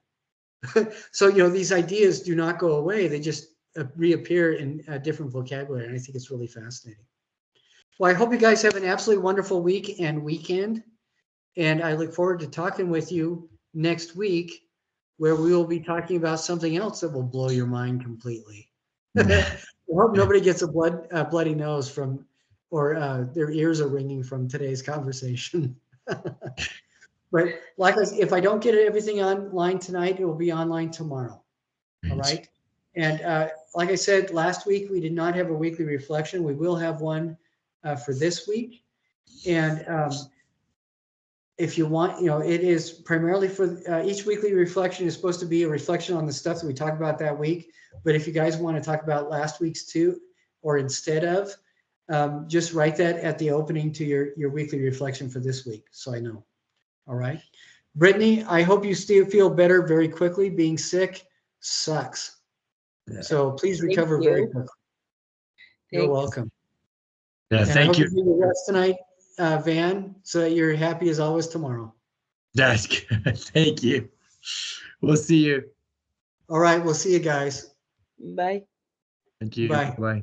So, these ideas do not go away. They just reappear in a different vocabulary. And I think it's really fascinating. Well, I hope you guys have an absolutely wonderful week and weekend. And I look forward to talking with you next week, where we will be talking about something else that will blow your mind completely. I hope nobody gets a bloody nose or their ears are ringing from today's conversation. But if I don't get everything online tonight, it will be online tomorrow. All right. And like I said, last week, we did not have a weekly reflection. We will have one for this week. And if you want, it is primarily for each weekly reflection is supposed to be a reflection on the stuff that we talked about that week. But if you guys want to talk about last week's too, or instead of, just write that at the opening to your weekly reflection for this week, so I know. All right. Brittany, I hope you still feel better very quickly. Being sick sucks. Yeah. So please recover very quickly. You're welcome. Yeah, and thank you. I hope you do the rest tonight, Van, so that you're happy as always tomorrow. That's good. Thank you. We'll see you. All right. We'll see you guys. Bye. Thank you. Bye. Bye.